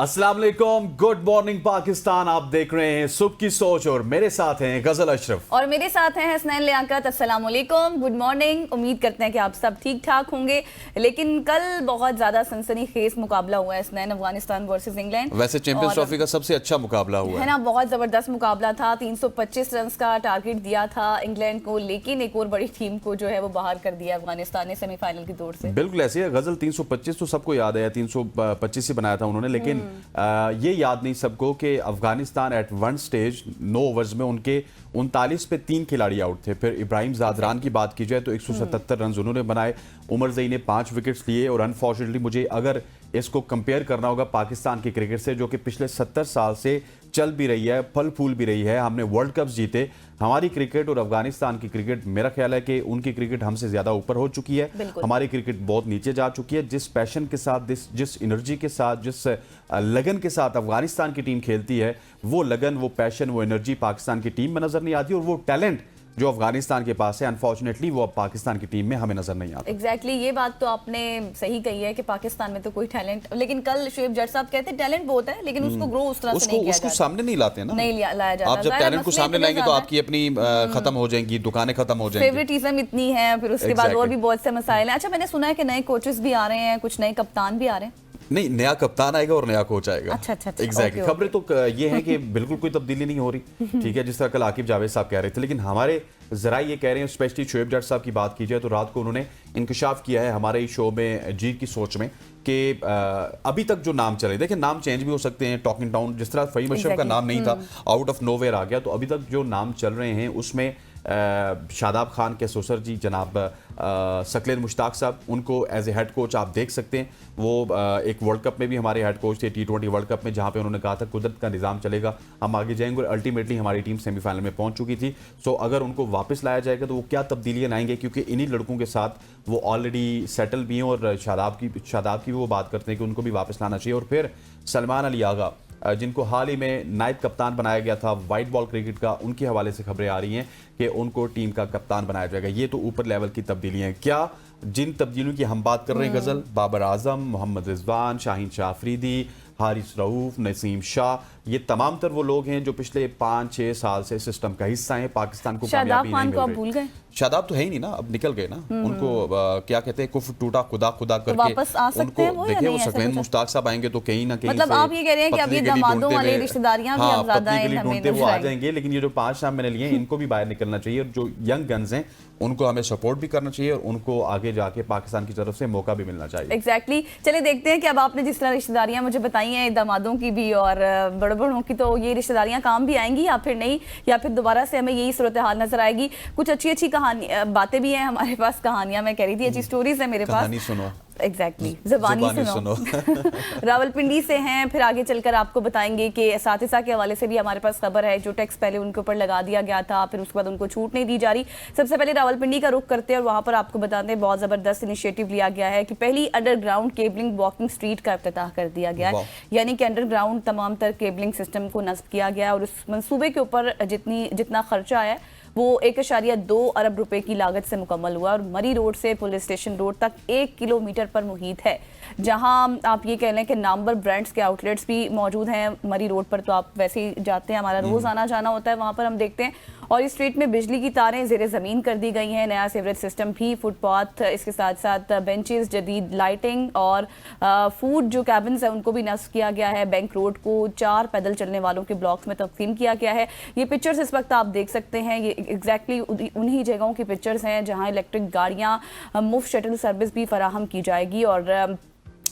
अस्सलाम वालेकुम, good morning Pakistan. आप देख रहे हैं सुबह की सोच और मेरे साथ हैं गजल अशरफ और मेरे साथ हैं हसनैन लियाकत। अस्सलाम वालेकुम, गुड मॉर्निंग। उम्मीद करते हैं कि आप सब ठीक ठाक होंगे। लेकिन कल बहुत ज्यादा सनसनीखेज मुकाबला हुआ है हसनैन, अफगानिस्तान वर्सेस इंग्लैंड। वैसे चैंपियंस ट्रॉफी का सबसे अच्छा मुकाबला हुआ है ना, बहुत जबरदस्त मुकाबला था। 325 रन का टारगेट दिया था इंग्लैंड को, लेकिन एक और बड़ी टीम को जो है वो बाहर कर दिया अफगानिस्तान ने सेमीफाइनल की दौड़ से। बिल्कुल ऐसे है गजल। 325 तो सबको याद है, 325 ही बनाया था उन्होंने, लेकिन ये याद नहीं सबको कि Afghanistan at one stage 9 overs में उनके 39 पे 3 खिलाड़ी आउट थे। फिर इब्राहिम जादरान की बात की जाए तो 177 रन उन्होंने बनाए। उमर ज़ई ने 5 विकेट्स लिए और अनफॉर्चुनेटली मुझे अगर इसको कंपेयर करना होगा पाकिस्तान की क्रिकेट से, जो कि पिछले 70 साल से चल भी रही है, फल फूल भी रही है, हमने वर्ल्ड कप जीते, हमारी क्रिकेट और अफगानिस्तान की क्रिकेट, मेरा ख्याल है कि उनकी क्रिकेट हमसे ज़्यादा ऊपर हो चुकी है, हमारी क्रिकेट बहुत नीचे जा चुकी है। जिस पैशन के साथ, जिस एनर्जी के साथ, जिस लगन के साथ अफगानिस्तान की टीम खेलती है, वो लगन, वो पैशन, वो एनर्जी पाकिस्तान की टीम में नज़र नहीं आती, और वो टैलेंट जो अफगानिस्तान के पास है अनफॉर्चुनेटली वो अब पाकिस्तान की टीम में हमें नजर नहीं आता। एग्जैक्टली ये बात तो आपने सही कही है कि पाकिस्तान में तो कोई टैलेंट, लेकिन कल शुएब जट साहब कहते हैं टैलेंट बहुत है, लेकिन उसको ग्रो उस तरह से नहीं किया उसको जाता, सामने नहीं लाते ना, नहीं लाया जाता। आप जब टैलेंट को सामने लाएंगे तो आपकी अपनी खत्म हो जाएंगी, दुकानें खत्म हो जाएंगी, फेवरेटिज्म इतनी है, फिर उसके बाद और भी बहुत से मसाइल हैं। अच्छा, मैंने सुना है कि नए कोचेस भी आ रहे हैं, कुछ नए कप्तान भी आ रहे हैं। नहीं, नया कप्तान आएगा और नया कोच आएगा। अच्छा, एग्जैक्टली। खबरें तो ये है कि बिल्कुल कोई तब्दीली नहीं हो रही, ठीक है, जिस तरह कल आकिब जावेद साहब कह रहे थे, लेकिन हमारे जरा ये कह रहे हैं, स्पेशली शुएब जट साहब की बात की जाए तो रात को उन्होंने इंकशाफ किया है हमारे शो में जी की सोच में कि अभी तक जो नाम चले, देखिए नाम चेंज भी हो सकते हैं, टॉकिंग टाउन जिस तरह फहीम अशरफ का नाम नहीं था, आउट ऑफ नोवेयर आ गया, तो अभी तक जो नाम चल रहे हैं उसमें शादाब खान के ससुर जी जनाब सकलेर मुश्ताक साहब, उनको एज ए हेड कोच आप देख सकते हैं। वो एक वर्ल्ड कप में भी हमारे हेड कोच थे, T20 वर्ल्ड कप में, जहां पे उन्होंने कहा था कुदरत का निज़ाम चलेगा, हम आगे जाएंगे, और अल्टीमेटली हमारी टीम सेमीफाइनल में पहुंच चुकी थी। सो अगर उनको वापस लाया जाएगा तो वो क्या तब्दीलियां लाएंगे, क्योंकि इन्हीं लड़कों के साथ वो ऑलरेडी सेटल भी हैं, और शादाब की भी वो बात करते हैं कि उनको भी वापस लाना चाहिए। और फिर सलमान अली आगा, जिनको हाल ही में नायब कप्तान बनाया गया था वाइट बॉल क्रिकेट का, उनके हवाले से खबरें आ रही हैं कि उनको टीम का कप्तान बनाया जाएगा। ये तो ऊपर लेवल की तब्दीलियां हैं। क्या जिन तब्दीलियों की हम बात कर रहे हैं गजल, बाबर आजम, मोहम्मद रिजवान, शाहीन शाह अफरीदी, हारिस रऊफ, नसीम शाह, ये तमाम तर वो लोग हैं जो पिछले 5-6 साल से सिस्टम का हिस्सा हैं। पाकिस्तान को कामयाबी नहीं मिल रही। भूल गए? शादाब तो है ही नहीं ना, अब निकल गए ना। उनको क्या कहते हैं, कुफ्र टूटा खुदा खुदा करके वापस आ सकते हैं वो, देखिए वो सकलेन मुश्ताक साहब आएंगे तो कहीं ना कहीं, मतलब आप ये कह रहे हैं कि अब ये दामादों वाली रिश्तेदारियां भी अब ज्यादा हैं, वो आ जाएंगे, लेकिन ये जो 5 नाम मैंने लिए हैं इनको भी बाहर निकलना चाहिए, और जो यंग गन्स हैं उनको हमें सपोर्ट भी करना चाहिए, और उनको आगे जाके पाकिस्तान की तरफ से मौका भी मिलना चाहिए। एग्जैक्टली। चलिए देखते हैं कि अब आपने जिस तरह रिश्तेदारियां मुझे बताई हैं दामादों की भी और बड़े बड़ों की, तो ये रिश्तेदारियां काम भी आएंगी या फिर नहीं, या फिर दोबारा से हमें यही सूरत हाल नजर आएगी। कुछ अच्छी अच्छी कहानी बातें भी हैं हमारे पास, कहानियां मैं कह रही थी, अच्छी स्टोरीज है मेरे पास। कहानी सुनो, एग्जैक्टली, ज़बानी सुनो। रावलपिंडी से हैं, फिर आगे चलकर आपको बताएंगे कि एसातिज़ा के हवाले से भी हमारे पास खबर है, जो टैक्स पहले उनके ऊपर लगा दिया गया था, फिर उसके बाद उनको छूट नहीं दी जा रही। सबसे पहले रावलपिंडी का रुख करते हैं और वहाँ पर आपको बताते हैं बहुत ज़बरदस्त इनिशिएटिव लिया गया है कि पहली अंडरग्राउंड केबलिंग वॉकिंग स्ट्रीट का इफ्तिताह कर दिया गया है, यानी कि अंडरग्राउंड तमाम तर केबलिंग सिस्टम को नस्ब किया गया है, और उस मनसूबे के ऊपर जितना खर्चा है वो 1.2 अरब रुपए की लागत से मुकम्मल हुआ, और मरी रोड से पुलिस स्टेशन रोड तक 1 किलोमीटर पर मुहित है, जहां आप ये कह लें कि नामवर ब्रांड्स के आउटलेट्स भी मौजूद हैं मरी रोड पर। तो आप वैसे ही जाते हैं, हमारा रोज आना जाना होता है वहां पर, हम देखते हैं। और इस स्ट्रीट में बिजली की तारें ज़ेरे ज़मीन कर दी गई हैं, नया सीवरेज सिस्टम भी, फुटपाथ, इसके साथ साथ बेंचेस, जदीद लाइटिंग, और फूड जो कैबिन्स हैं उनको भी नस्ब किया गया है। बैंक रोड को 4 पैदल चलने वालों के ब्लॉक्स में तकसीम किया गया है। ये पिक्चर्स इस वक्त आप देख सकते हैं, ये एग्जैक्टली उन्हीं जगहों की पिक्चर्स हैं जहाँ इलेक्ट्रिक गाड़ियाँ मुफ्त शटल सर्विस भी फराहम की जाएगी। और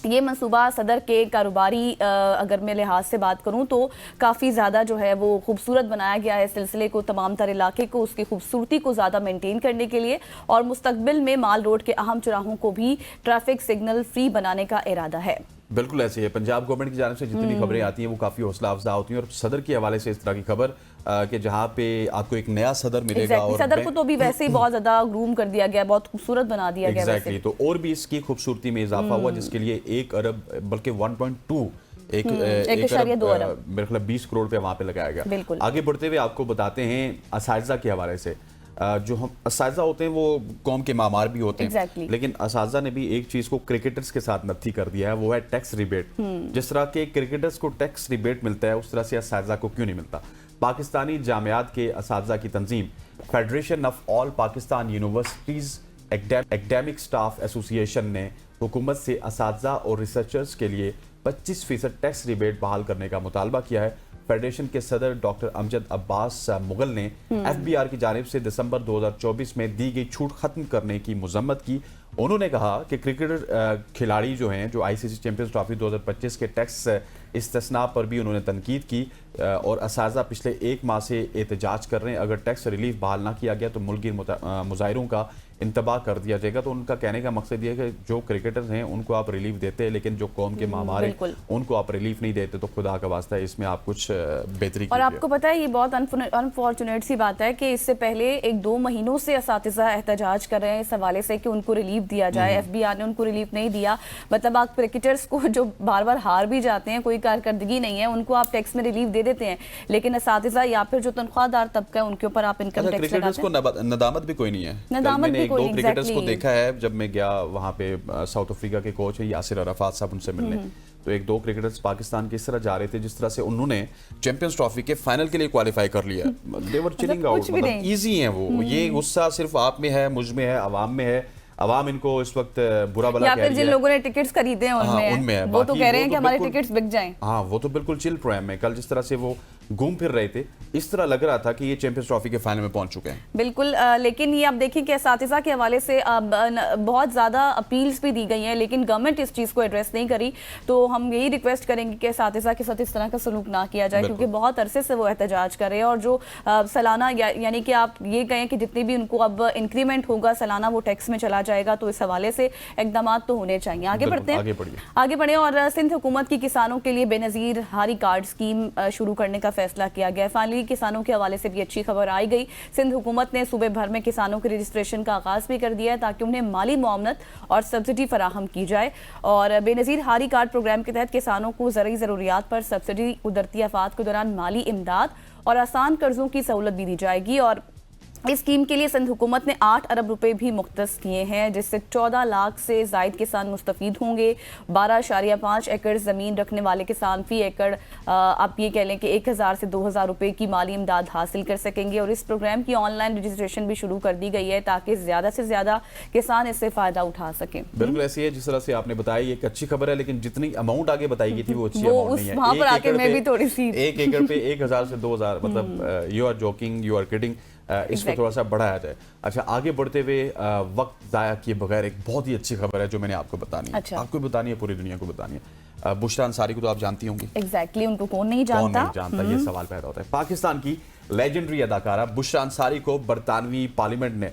ये मंसूबा सदर के कारोबारी अगर मैं लिहाज से बात करूं तो काफ़ी ज़्यादा जो है वो खूबसूरत बनाया गया है इस सिलसिले को, तमाम तर इलाके को, उसकी खूबसूरती को ज़्यादा मेंटेन करने के लिए, और मुस्तकबिल में माल रोड के अहम चौराहों को भी ट्रैफिक सिग्नल फ्री बनाने का इरादा है। बिल्कुल ऐसे है। पंजाब गवर्नमेंट की जानिब से जितनी भी खबरें आती हैं वो काफ़ी हौसला अफजा होती हैं, और सदर के हवाले से इस तरह की खबर कि जहाँ पे आपको एक नया सदर मिलेगा, और सदर को तो भी वैसे ही बहुत ज़्यादा ग्रूम कर दिया गया, बहुत खूबसूरत बना दिया गया। एग्जैक्टली, तो और भी इसकी खूबसूरती में इजाफा हुआ, जिसके लिए 1 अरब बल्कि 1.2 एक अरब मेरे ख्याल 20 करोड़ पे वहाँ पे लगाया गया। आगे बढ़ते हुए आपको बताते हैं असातिज़ा के हवाले से। जो हम असातिज़ा होते हैं वो कौम के मामार भी होते हैं। Exactly. लेकिन असातिज़ा ने भी एक चीज़ को क्रिकेटर्स के साथ नत्थी कर दिया है, वो है टैक्स रिबेट। जिस तरह के क्रिकेटर्स को टैक्स रिबेट मिलता है उस तरह से असातिज़ा को क्यों नहीं मिलता। पाकिस्तानी जामियात के असातिज़ा की तंजीम federation of all Pakistan universities academic staff association ने हुकूमत से असातिज़ा और रिसर्चर्स के लिए 25% टैक्स रिबेट बहाल करने का मुतालबा किया है। फेडरेशन के सदर डॉक्टर अमजद अब्बास मुगल ने एफबीआर की जानिब से दिसंबर 2024 में दी गई छूट खत्म करने की मजम्मत की। उन्होंने कहा कि क्रिकेटर खिलाड़ी जो हैं, जो आईसीसी चैंपियंस ट्रॉफी 2025 के टैक्स इस्तिस्ना पर भी उन्होंने तनकीद की और असातिज़ा पिछले 1 माह से एहतजाज कर रहे हैं। अगर टैक्स रिलीफ बहाल ना किया गया तो मुल्की मुजाहिरों का इंतबाह कर दिया जाएगा। तो उनका कहने का मकसद ये है कि जो क्रिकेटर्स हैं उनको आप रिलीफ देते हैं, लेकिन जो कौम के मामार हैं उनको आप रिलीफ नहीं देते, तो खुदा का वास्ता है इसमें आप कुछ बेहतरी कीजिए। और आपको पता है ये बहुत अनफॉर्चुनेट सी बात है कि इससे पहले 1-2 महीनों से असातिज़ा एहतजाज कर रहे हैं इस हवाले से कि उनको रिलीफ दिया जाए। एफबीआर ने उनको रिलीफ नहीं दिया। मतलब आप क्रिकेटर्स को जो बार बार हार भी जाते हैं, कोई कारकर्दगी नहीं है, उनको आप टैक्स में रिलीफ दे देते हैं, लेकिन असातिज़ा या फिर जो तनख्वाहदार तबका है उनके ऊपर आप इनकम टैक्स लगाते हैं। नदामत भी कोई नहीं है। नदामत भी कोई क्रिकेटर्स को देखा है जब मैं गया वहाँ पे, साउथ अफ्रीका के कोच है यासिर अराफात साहब, उनसे मिलने, तो 1-2 क्रिकेटर्स पाकिस्तान के इस तरह जा रहे थे जिस तरह से उन्होंने चैंपियंस ट्रॉफी के फाइनल के लिए क्वालिफाई कर लिया। दे वर चिलिंग आउट, मतलब इजी हैं वो। ये गुस्सा सिर्फ आप में है, मुझ में है, अवाम में है। अवाम इनको इस वक्त बुरा भला कह रही है, या फिर जिन लोगों ने टिकट्स खरीदे हैं उनमें है। वो तो कह रहे हैं कि हमारे टिकट्स बिक जाएं। हाँ, वो तो बिल्कुल चिल प्रोग्राम है। कल जिस तरह से वो घूम फिर रहे थे, इस तरह लग रहा था कि ये चैंपियंस ट्रॉफी के फाइनल में पहुंच चुके हैं। बिल्कुल, लेकिन ये आप देखिए कि असातिज़ा के हवाले से बहुत ज़्यादा अपील्स भी दी गई हैं, लेकिन गवर्नमेंट इस चीज़ को एड्रेस नहीं करी। तो हम यही रिक्वेस्ट करेंगे कि असातिज़ा के साथ इस तरह का सलूक ना किया जाए, क्योंकि बहुत अरसे से वो एहतजाज कर रहे हैं। और जो सालाना यानी कि आप ये कहें कि जितनी भी उनको अब इंक्रीमेंट होगा सालाना वो टैक्स में चला जाएगा, तो इस हवाले से इकदाम तो होने चाहिए। आगे बढ़ते हैं, आगे बढ़े। और सिंध हुकूमत की किसानों के लिए बेनज़ीर हारी कार्ड स्कीम शुरू करने का फैसला किया गया। फाइनली किसानों के हवाले से भी अच्छी खबर आई गई। सिंध हुकूमत ने सूबे भर में किसानों के रजिस्ट्रेशन का आगाज भी कर दिया है ताकि उन्हें माली मुआवनत और सब्सिडी फराहम की जाए। और बेनज़ीर हारी कार्ड प्रोग्राम के तहत किसानों को ज़रूरी ज़रूरियात पर सब्सिडी, कुदरती आफात के दौरान माली इमदाद और आसान कर्जों की सहूलत भी दी जाएगी। और इस स्कीम के लिए सिंध हुकूमत ने 8 अरब रुपए भी मुख्तस किए हैं, जिससे 14 लाख से ज़ायद किसान मुस्तफ़ीद होंगे। 12.5 एकड़ ज़मीन रखने वाले किसान फी एकड़ आप ये कह लें कि 1000 से 2000 रुपए की माली इमदाद हासिल कर सकेंगे। और इस प्रोग्राम की ऑनलाइन रजिस्ट्रेशन भी शुरू कर दी गई है ताकि ज़्यादा से ज़्यादा किसान इससे फ़ायदा उठा सकें। बिल्कुल ऐसी है जिस तरह से आपने बताया, एक अच्छी खबर है, लेकिन जितनी अमाउंट आगे बताई गई थी वो अच्छी अमाउंट नहीं है। वहाँ पर आके मैं भी थोड़ी सी 1 एकड़ पे 1000 से 2000, मतलब you are joking, you are kidding. इसको थोड़ा सा बढ़ाया जाए। अच्छा, आगे बढ़ते हुए वक्त ज़ाया किए बगैर एक बहुत ही अच्छी खबर है जो मैंने आपको बतानी है। अच्छा। आपको बतानी है, पूरी दुनिया को बतानी है। बुशरा अंसारी को तो आप जानती होंगी। एग्जैक्टली, उनको कौन नहीं जानता, ये सवाल पैदा होता है। पाकिस्तान की लेजेंडरी अदाकारा बुशरा अंसारी को बरतानवी पार्लियामेंट ने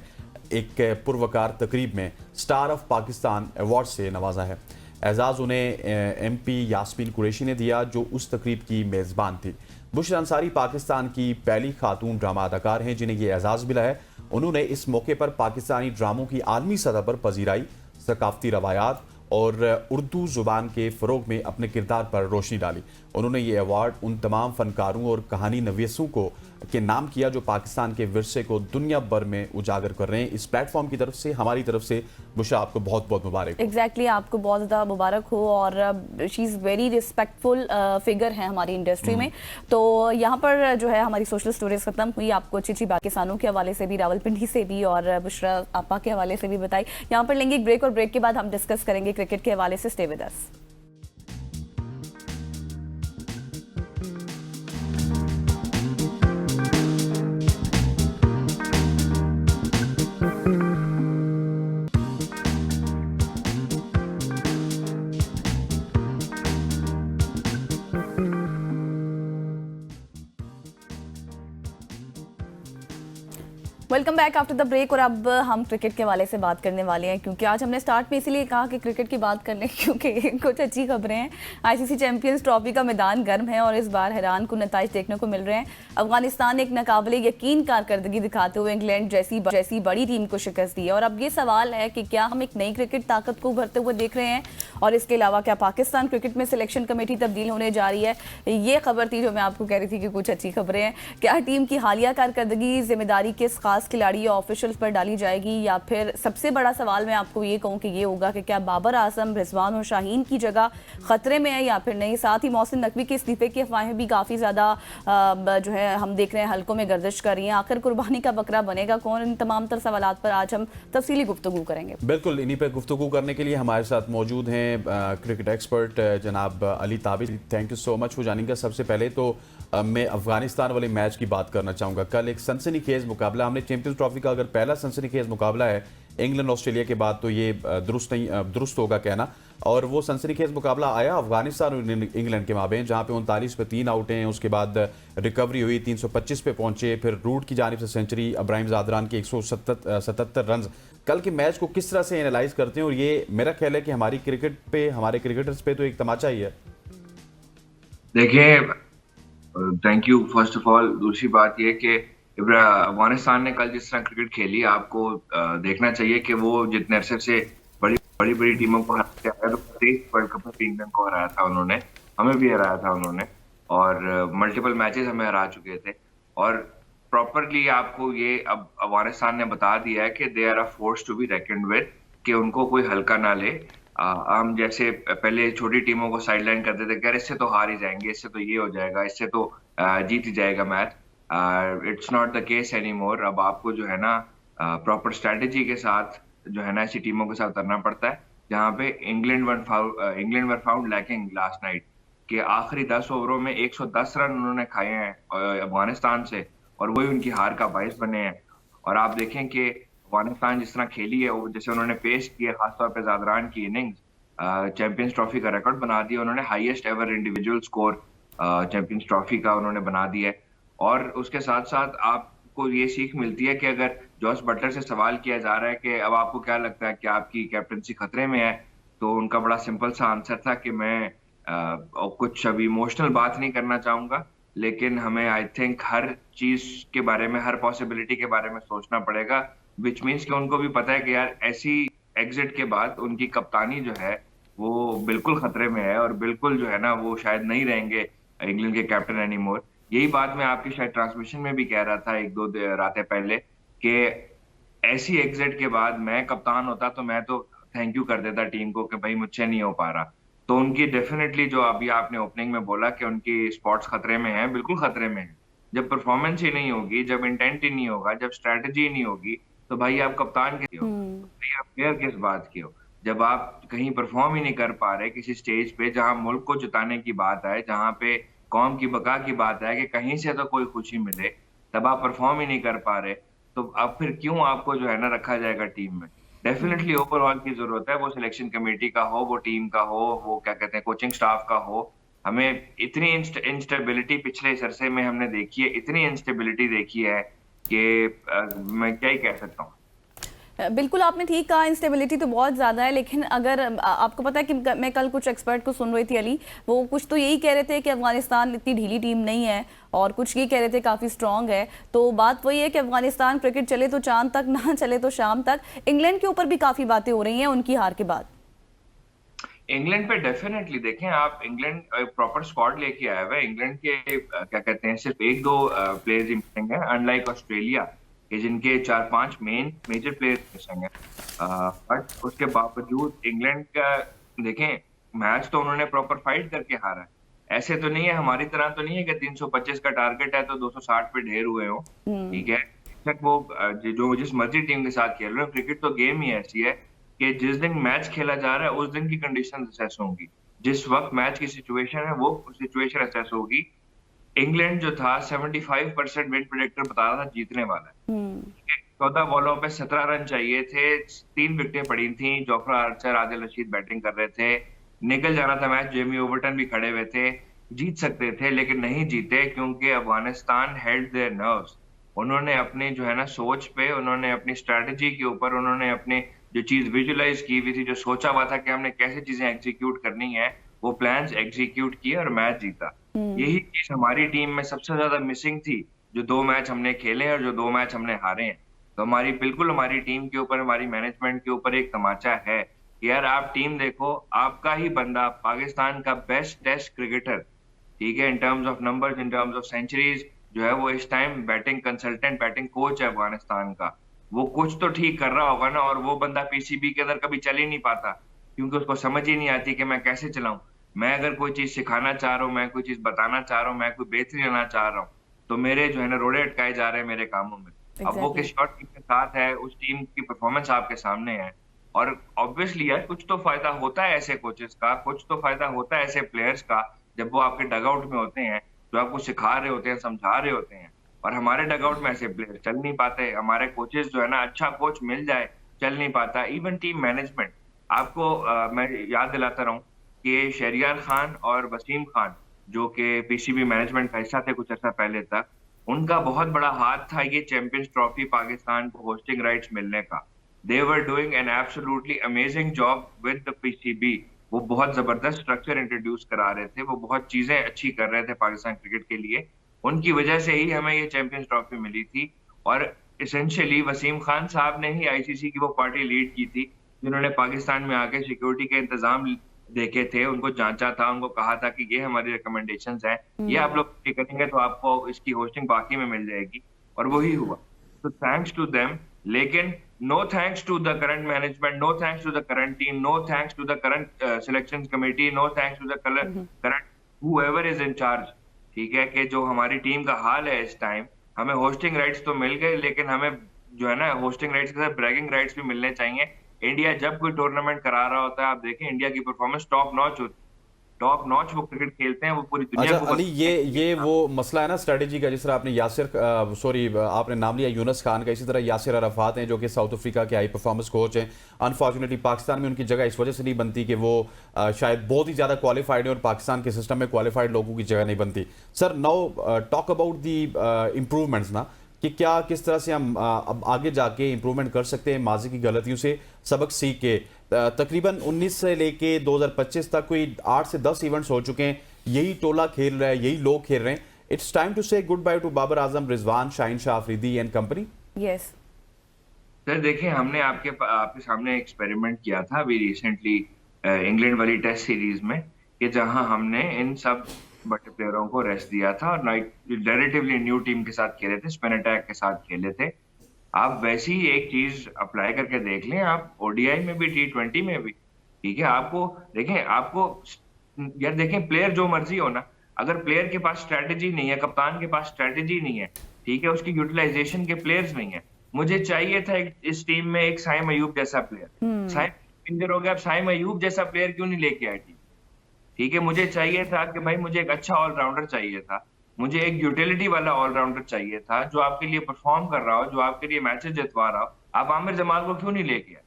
एक पुरवकार तकरीब में स्टार ऑफ पाकिस्तान अवार्ड से नवाजा है। एजाज़ उन्हें MP यास्मीन कुरैशी ने दिया जो उस तकरीब की मेज़बान थी। बुशरा अंसारी पाकिस्तान की पहली खातून ड्रामा अदाकार हैं जिन्हें ये एजाज़ मिला है। उन्होंने इस मौके पर पाकिस्तानी ड्रामों की आलमी सतह पर पजीराई, सकाफती रवायात और उर्दू ज़ुबान के फ़रोग में अपने किरदार पर रोशनी डाली। उन्होंने ये अवार्ड उन तमाम फ़नकारों और कहानी नवीसों को के नाम किया जो पाकिस्तान के विरसे को दुनिया भर में उजागर कर रहे हैं। इस प्लेटफॉर्म की तरफ से, हमारी तरफ से बुशरा आपको बहुत बहुत मुबारक। एग्जैक्टली, आपको बहुत ज़्यादा मुबारक हो। और she is very respectful figure है हमारी इंडस्ट्री में। तो यहाँ पर जो है हमारी सोशल स्टोरीज ख़त्म हुई। आपको अच्छी अच्छी बात किसानों के हवाले से भी, रावलपिंडी से भी और बुशरा आपा के हवाले से भी बताई। यहाँ पर लेंगे एक ब्रेक और ब्रेक के बाद हम डिस्कस करेंगे क्रिकेट के हवाले से। Stay with us. Welcome back after the break. और अब हम क्रिकेट के हवाले से बात करने वाले हैं, क्योंकि आज हमने स्टार्ट में इसीलिए कहा कि क्रिकेट की बात कर लें क्योंकि कुछ अच्छी खबरें हैं। आईसीसी चैंपियंस ट्रॉफी का मैदान गर्म है और इस बार हैरान कुन नताइज देखने को मिल रहे हैं। अफगानिस्तान ने एक नाकाबिले यकीन कारकर्दगी दिखाते हुए इंग्लैंड जैसी बड़ी टीम को शिकस्त दी है। और अब ये सवाल है कि क्या हम एक नई क्रिकेट ताकत को उभरते हुए देख रहे हैं, और इसके अलावा क्या पाकिस्तान क्रिकेट में सिलेक्शन कमेटी तब्दील होने जा रही है। ये खबर थी जो मैं आपको कह रही थी कि कुछ अच्छी खबरें हैं। क्या टीम की हालिया कारकर्दगी जिम्मेदारी के इस खास पास खिलाड़ी या ऑफिशियल्स पर डाली जाएगी, या फिर सबसे बड़ा सवाल मैं आपको ये कहूँ कि ये होगा कि क्या बाबर आजम, रिजवान और शाहीन की जगह खतरे में है या फिर नहीं। साथ ही मोहसिन नकवी के इस्तीफे की अफवाहें भी काफ़ी ज़्यादा जो है हम देख रहे हैं हल्कों में गर्दिश कर रही हैं। आखिर कुर्बानी का बकरा बनेगा कौन? इन तमाम तर सवालात पर आज हम तफसीली गुफ्तगू करेंगे। बिल्कुल, इन्हीं पर गुफ्तगू करने के लिए हमारे साथ मौजूद हैं क्रिकेट एक्सपर्ट जनाब Ali Tabir. Thank you so much for joining अस। सबसे पहले तो मैं अफगानिस्तान वाले मैच की बात करना चाहूँगा। कल एक सनसनीखेज मुकाबला, हमने चैंपियंस ट्रॉफी का अगर पहला सनसनीखेज मुकाबला है इंग्लैंड ऑस्ट्रेलिया के बाद, तो ये दुरुस्त होगा कहना। और वो सनसनीखेज मुकाबला आया अफगानिस्तान और इंग्लैंड के माबेन, जहाँ पे 39 पे 3 आउट हैं। उसके बाद रिकवरी हुई, 325 पे पहुंचे, फिर रूट की जानिब से सेंचुरी, इब्राहिम ज़ादरान की 177 रन। कल के मैच को किस तरह से एनालाइज करते हैं? और ये मेरा ख्याल है कि हमारी क्रिकेट पे, हमारे क्रिकेटर्स पे तो एक तमाचा ही है। देखिए, thank you first of all. दूसरी बात ये कि अफगानिस्तान ने कल जिस तरह क्रिकेट खेली, आपको देखना चाहिए कि वो जितने अरसे से बड़ी बड़ी टीमों को हराते आया, तो 23 वर्ल्ड कप में इंग्लैंड को हराया था उन्होंने, हमें भी हराया था उन्होंने, और मल्टीपल मैचेस हमें हरा चुके थे। और प्रॉपरली आपको ये अब अफगानिस्तान ने बता दिया है कि they are a force to be reckoned with, कि उनको कोई हल्का ना ले। हम जैसे पहले छोटी टीमों को साइडलाइन करते थे, कह इससे तो हार ही जाएंगे, इससे तो ये हो जाएगा, इससे तो जीत ही जाएगा match. It's not the case any more. अब आपको जो है ना प्रॉपर स्ट्रेटेजी के साथ जो है ना ऐसी टीमों के साथ उतरना पड़ता है, जहाँ पे England were found lacking last night, के आखिरी 10 ओवरों में 110 रन उन्होंने खाए हैं अफगानिस्तान से, और वही उनकी हार का बायस बने हैं। और आप देखें कि अफगानिस्तान जिस तरह खेली है, जैसे उन्होंने पेश किया, खासतौर पे ज़ादरान की इनिंग्स, चैंपियंस ट्रॉफी का रिकॉर्ड बना दिया उन्होंने, highest ever individual score champions trophy का उन्होंने बना दिया है। और उसके साथ साथ आपको ये सीख मिलती है कि अगर जॉस बटलर से सवाल किया जा रहा है कि अब आपको क्या लगता है कि आपकी कैप्टनसी खतरे में है, तो उनका बड़ा सिंपल सा आंसर था कि मैं कुछ अभी इमोशनल बात नहीं करना चाहूंगा, लेकिन हमें आई थिंक हर चीज के बारे में, हर पॉसिबिलिटी के बारे में सोचना पड़ेगा। विच मीन्स कि उनको भी पता है कि यार ऐसी एग्जिट के बाद उनकी कप्तानी जो है वो बिल्कुल खतरे में है, और बिल्कुल जो है ना वो शायद नहीं रहेंगे इंग्लैंड के कैप्टन एनीमोर। यही बात मैं आपकी शायद ट्रांसमिशन में भी कह रहा था एक दो रातें पहले, कि ऐसी एग्जिट के बाद मैं कप्तान होता तो मैं तो थैंक यू कर देता टीम को कि भाई मुझसे नहीं हो पा रहा। तो उनकी डेफिनेटली, जो अभी आपने ओपनिंग में बोला कि उनकी स्पॉट्स खतरे में है, बिल्कुल खतरे में है। जब परफॉर्मेंस ही नहीं होगी, जब इंटेंट ही नहीं होगा, जब स्ट्रैटेजी ही नहीं होगी, तो भाई आप कप्तान किस हो, भाई आप प्लेयर किस बात के हो? जब आप कहीं परफॉर्म ही नहीं कर पा रहे किसी स्टेज पे जहां मुल्क को जिताने की बात है, जहां पे कौम की बका की बात है कि कहीं से तो कोई खुशी मिले, तब आप परफॉर्म ही नहीं कर पा रहे, तो अब फिर क्यों आपको जो है ना रखा जाएगा टीम में? डेफिनेटली ओवरऑल की जरूरत है, वो सिलेक्शन कमेटी का हो, वो टीम का हो, वो क्या कहते हैं कोचिंग स्टाफ का हो। हमें इतनी इंस्टेबिलिटी पिछले इस अरसे में हमने देखी है, इतनी इंस्टेबिलिटी देखी है कि मैं क्या ही कह सकता हूँ। बिल्कुल आपने ठीक कहा, इंस्टेबिलिटी तो बहुत ज़्यादा है। लेकिन अगर आपको पता है कि मैं कल कुछ एक्सपर्ट को सुन रही थी अली, वो कुछ तो यही कह रहे थे कि अफगानिस्तान इतनी ढीली टीम नहीं है, और कुछ ये कह रहे थे काफ़ी स्ट्रांग है। तो बात वही है कि अफगानिस्तान क्रिकेट चले तो चांद तक, ना चले तो शाम तक। इंग्लैंड के ऊपर भी काफ़ी बातें हो रही हैं उनकी हार के बाद। इंग्लैंड पे डेफिनेटली देखें आप, इंग्लैंड प्रॉपर स्क्वाड लेके आया हुआ है। इंग्लैंड के क्या कहते हैं सिर्फ एक दो प्लेयर्स ही मिसिंग है, अनलाइक ऑस्ट्रेलिया के जिनके 4-5 मेजर प्लेयर्स मिसिंग है। बट उसके बावजूद इंग्लैंड का देखें, मैच तो उन्होंने प्रॉपर फाइट करके हारा है। ऐसे तो नहीं है, हमारी तरह तो नहीं है कि 325 का टारगेट है तो 260 पे ढेर हुए हो, ठीक है। बेशक वो जो जिस मर्जी टीम के साथ खेल रहे हो, क्रिकेट तो गेम ही ऐसी है कि जिस दिन मैच खेला जा रहा है उस दिन की कंडीशन असेस होंगी, जिस वक्त मैच की सिचुएशन है वो सिचुएशन असेस होगी। इंग्लैंड जो था 75% विन प्रेडिक्टर बता रहा था जीतने वाला है। 14 बॉलों पे 17 रन चाहिए थे, 3 विकेटें पड़ी थी, Jofra Archer, Adil Rashid batting कर रहे थे, निकल जाना था मैच, जेमी ओवर्टन भी खड़े हुए थे, जीत सकते थे लेकिन नहीं जीते, क्योंकि अफगानिस्तान हेल्ड देयर नर्व्स। उन्होंने अपने जो है ना सोच पे, उन्होंने अपनी स्ट्रेटेजी के ऊपर, उन्होंने अपने जो चीज विजुअलाइज की हुई थी, जो सोचा हुआ था कि हमने कैसे चीजें एग्जीक्यूट करनी है, वो प्लान्स एग्जीक्यूट किए और मैच जीता। यही चीज हमारी टीम में सबसे ज्यादा मिसिंग थी, जो 2 मैच हमने खेले और जो 2 मैच हमने हारे हैं। तो हमारी टीम के ऊपर, हमारी मैनेजमेंट के ऊपर एक तमाचा है कि यार आप टीम देखो, आपका ही बंदा पाकिस्तान का बेस्ट टेस्ट क्रिकेटर, ठीक है, in terms of numbers, in terms of centuries, जो है वो इस time batting consultant, batting coach है अफगानिस्तान का, वो कुछ तो ठीक कर रहा होगा ना। और वो बंदा पीसीबी के अंदर कभी चल ही नहीं पाता, क्योंकि उसको समझ ही नहीं आती कि मैं कैसे चलाऊं। मैं अगर कोई चीज सिखाना चाह रहा हूँ, मैं कोई चीज बताना चाह रहा हूँ, मैं कोई बेहतरी लाना चाह रहा हूँ, तो मेरे जो है ना रोड़े अटकाए जा रहे हैं मेरे कामों में। अब वो किसी और टीम के साथ है, उस टीम की परफॉर्मेंस आपके सामने है, और ऑब्वियसली यार कुछ तो फायदा होता है ऐसे कोचेस का, कुछ तो फायदा होता है ऐसे प्लेयर्स का, जब वो आपके डगआउट में होते हैं, जो आपको सिखा रहे होते हैं, समझा रहे होते हैं। और हमारे डगआउट में ऐसे प्लेयर चल नहीं पाते, हमारे कोचेस जो है ना, अच्छा कोच मिल जाए चल नहीं पाता। इवन टीम मैनेजमेंट, आपको मैं याद दिलाता रहूं कि शहरियार खान और वसीम खान, जो कि पीसीबी मैनेजमेंट का हिस्सा थे कुछ अर्सा पहले तक, उनका बहुत बड़ा हाथ था ये चैंपियंस ट्रॉफी पाकिस्तान को होस्टिंग राइट्स मिलने का। They were doing an absolutely amazing job with the PCB. वो बहुत जबरदस्त स्ट्रक्चर इंट्रोड्यूस करा रहे थे, वो बहुत चीजें अच्छी कर रहे थे पाकिस्तान क्रिकेट के लिए। उनकी वजह से ही हमें ये चैंपियंस ट्रॉफी मिली थी। और एसेंशियली वसीम खान साहब ने ही आईसीसी की वो पार्टी लीड की थी, जिन्होंने पाकिस्तान में आके सिक्योरिटी के इंतजाम देखे थे, उनको जांचा था, उनको कहा था कि ये हमारी रिकमेंडेशंस हैं, ये आप लोग करेंगे तो आपको इसकी होस्टिंग बाकी में मिल जाएगी, और वही हुआ। तो थैंक्स टू देम। लेकिन no thanks to the current management, no thanks to the current team, no thanks to the current selection committee, no thanks to the current whoever is in charge. ठीक है, कि जो हमारी team का हाल है इस time, हमें होस्टिंग राइट्स तो मिल गए, लेकिन हमें जो है ना होस्टिंग राइट्स के साथ ब्रैगिंग राइट्स भी मिलने चाहिए। इंडिया जब कोई टूर्नामेंट करा रहा होता है, आप देखें इंडिया की परफॉर्मेंस टॉप नॉच होती है, टॉप नॉच वो क्रिकेट खेलते हैं, वो पूरी दुनिया अच्छा को अली, ये वो मसला है ना स्ट्रेटेजी का, जिस तरह आपने आपने नाम लिया यूनुस खान का, इसी तरह यासिर अराफात हैं जो कि साउथ अफ्रीका के हाई परफॉर्मेंस कोच हैं। अनफॉर्चुनेटली पाकिस्तान में उनकी जगह इस वजह से नहीं बनती कि वो शायद बहुत ही ज़्यादा क्वालिफाइड है और पाकिस्तान के सिस्टम में क्वालिफाइड लोगों की जगह नहीं बनती। Sir now talk about the improvements ना, कि क्या किस तरह से हम अब आगे जाके इम्प्रूवमेंट कर सकते हैं माजी की गलतियों से सबक सीख के। तकरीबन 19 से लेके 2025 तक कोई 8 से 10 इवेंट्स हो चुके हैं, यही टोला खेल रहा है, यही लोग खेल रहे हैं। It's time to say goodbye to Babar Azam, Rizwan, Shaheen Shah Afridi and company. Yes sir, देखिए हमने आपके सामने एक्सपेरिमेंट किया था अभी रिसेंटली इंग्लैंड वाली टेस्ट सीरीज में, कि जहां हमने इन सब बड़े प्लेयरों को रेस्ट दिया था और रिलेटिवली न्यू टीम के साथ खेले थे, स्पिन अटैक के साथ खेले थे। आप वैसी ही एक चीज अप्लाई करके देख लें, आप ओडीआई में भी, टी20 में भी। ठीक है, आपको देखें, आपको यार देखें, प्लेयर जो मर्जी हो ना, अगर प्लेयर के पास स्ट्रेटेजी नहीं है, कप्तान के पास स्ट्रेटेजी नहीं है, ठीक है, उसकी यूटिलाइजेशन के प्लेयर्स नहीं है। मुझे चाहिए था इस टीम में एक साइम अयूब जैसा प्लेयर। साइम इंजर हो गया, अब साइम अयूब जैसा प्लेयर क्यों नहीं लेके आई टीम? ठीक है, मुझे चाहिए था कि भाई मुझे एक अच्छा ऑलराउंडर चाहिए था, मुझे एक यूटिलिटी वाला ऑलराउंडर चाहिए था, जो आपके लिए परफॉर्म कर रहा हो, जो आपके लिए मैचेस जितवा रहा हो। आप आमिर जमाल को क्यों नहीं लेके आए?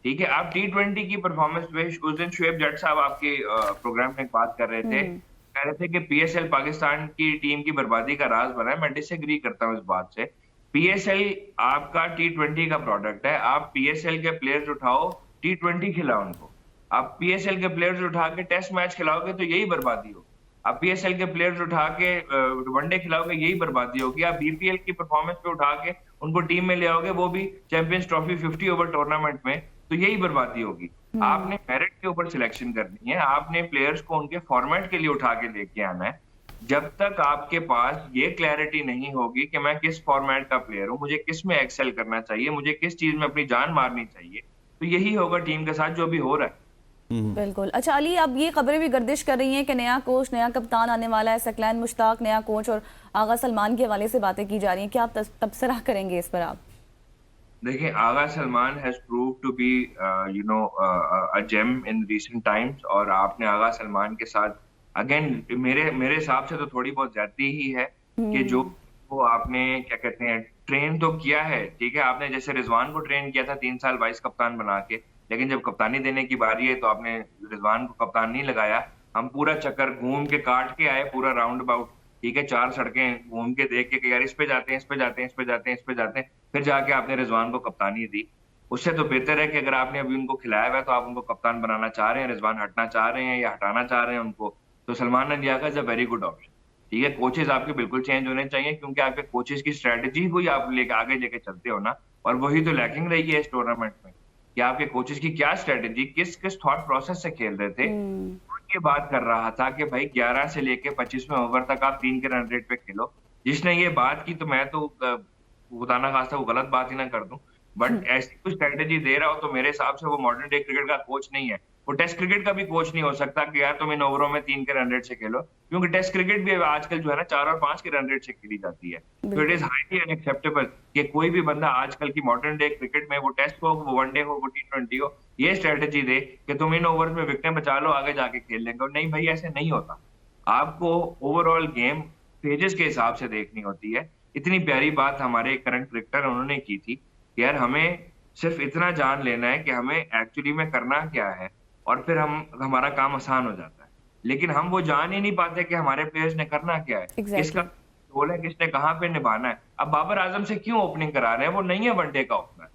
ठीक है, आप टी20 की परफॉर्मेंस पे उस दिन शुएब जट साहब आपके प्रोग्राम में बात कर रहे थे, कह रहे थे कि पीएसएल पाकिस्तान की टीम की बर्बादी का राज बना है। मैं डिसएग्री करता हूँ इस बात से। पीएसएल आपका टी20 का प्रोडक्ट है। आप पीएसएल के प्लेयर्स उठाओ, टी20 खिलाओ उनको। आप पीएसएल के प्लेयर्स उठा के टेस्ट मैच खिलाओगे तो यही बर्बादी होगी। आप पीएसएल के प्लेयर्स उठा के वनडे खिलाओगे, यही बर्बादी होगी। आप बीपीएल की परफॉर्मेंस पे उठा के उनको टीम में ले आओगे, वो भी चैंपियंस ट्रॉफी 50 ओवर टूर्नामेंट में, तो यही बर्बादी होगी। आपने मेरिट के ऊपर सिलेक्शन करनी है, आपने प्लेयर्स को उनके फॉर्मेट के लिए उठा के लेके आना है। जब तक आपके पास ये क्लैरिटी नहीं होगी कि मैं किस फॉर्मेट का प्लेयर हूँ, मुझे किस में एक्सेल करना चाहिए, मुझे किस चीज में अपनी जान मारनी चाहिए, तो यही होगा टीम के साथ जो भी हो रहा है। बिल्कुल। अच्छा अली, अब ये खबरें भी गर्दिश कर रही हैं कि नया कोच, नया कप्तान आने वाला है, सकलैन मुश्ताक नया कोच, और आगा सलमान के हवाले से बातें की जा रही हैं। क्या आप तबसरा करेंगे इस पर? आप देखिए, Agha Salman has prove to be a gem in recent times, और आपने आगा सलमान के साथ अगेन मेरे हिसाब से तो थोड़ी बहुत ज्यादती ही है कि जो वो आपने क्या कहते हैं ट्रेन तो किया है। ठीक है, आपने जैसे रिजवान को ट्रेन किया था 3 साल वाइस कप्तान बना के, लेकिन जब कप्तानी देने की बारी है तो आपने रिजवान को कप्तान नहीं लगाया। हम पूरा चक्कर घूम के काट के आए, पूरा राउंड अबाउट, ठीक है, 4 सड़कें घूम के देख के कि यार इस पे जाते हैं, इस पे जाते हैं, इस पे जाते हैं, इस पे जाते हैं, फिर जाके आपने रिजवान को कप्तानी दी। उससे तो बेहतर है कि अगर आपने अभी उनको खिलाया हुआ है तो आप उनको कप्तान बनाना चाह रहे हैं, रिजवान हटना चाह रहे हैं या हटाना चाह रहे हैं उनको, तो Salman Ali Agha is a very good option. ठीक है, कोचेज आपके बिल्कुल चेंज होने चाहिए, क्योंकि आपके कोचेज की स्ट्रेटेजी को ही आप आगे लेके चलते हो ना, और वही तो लैकिंग रही है इस टूर्नामेंट में कि आपके कोचेज की क्या स्ट्रेटेजी, किस थॉट प्रोसेस से खेल रहे थे। ये बात कर रहा था कि भाई 11 से लेके 25वें ओवर तक आप 3 के रन रेट पे खेलो, जिसने ये बात की, तो मैं तो खुदा ना खास्ता वो गलत बात ही ना कर दूं, बट ऐसी कोई स्ट्रेटेजी दे रहा हो तो मेरे हिसाब से वो मॉडर्न डे क्रिकेट का कोच नहीं है। वो टेस्ट क्रिकेट का भी कोच नहीं हो सकता कि यार तुम इन ओवरों में 3 के रन रेट से खेलो, क्योंकि टेस्ट क्रिकेट भी आजकल जो है ना 4 और 5 के रन रेट से खेली जाती है। तो इट इज हाईली अनएक्सेप्टेबल कि कोई भी बंदा आजकल की मॉडर्न डे क्रिकेट में, वो टेस्ट हो, वो वनडे हो, वो T20 हो, ये स्ट्रेटेजी दे कि तुम इन ओवर में विकेटें बचा लो, आगे जाके खेल लेंगे। नहीं भाई, ऐसे नहीं होता। आपको ओवरऑल गेम स्टेजेस के हिसाब से देखनी होती है। इतनी प्यारी बात हमारे करंट क्रिकेटर उन्होंने की थी कि यार हमें सिर्फ इतना जान लेना है कि हमें एक्चुअली में करना क्या है, और फिर हमारा काम आसान हो जाता है। लेकिन हम वो जान ही नहीं पाते कि हमारे प्लेयर्स ने करना क्या है, किसका रोल है, किसने कहाँ पे निभाना है। अब बाबर आजम से क्यों ओपनिंग करा रहे हैं? वो नहीं है वनडे का ओपनर,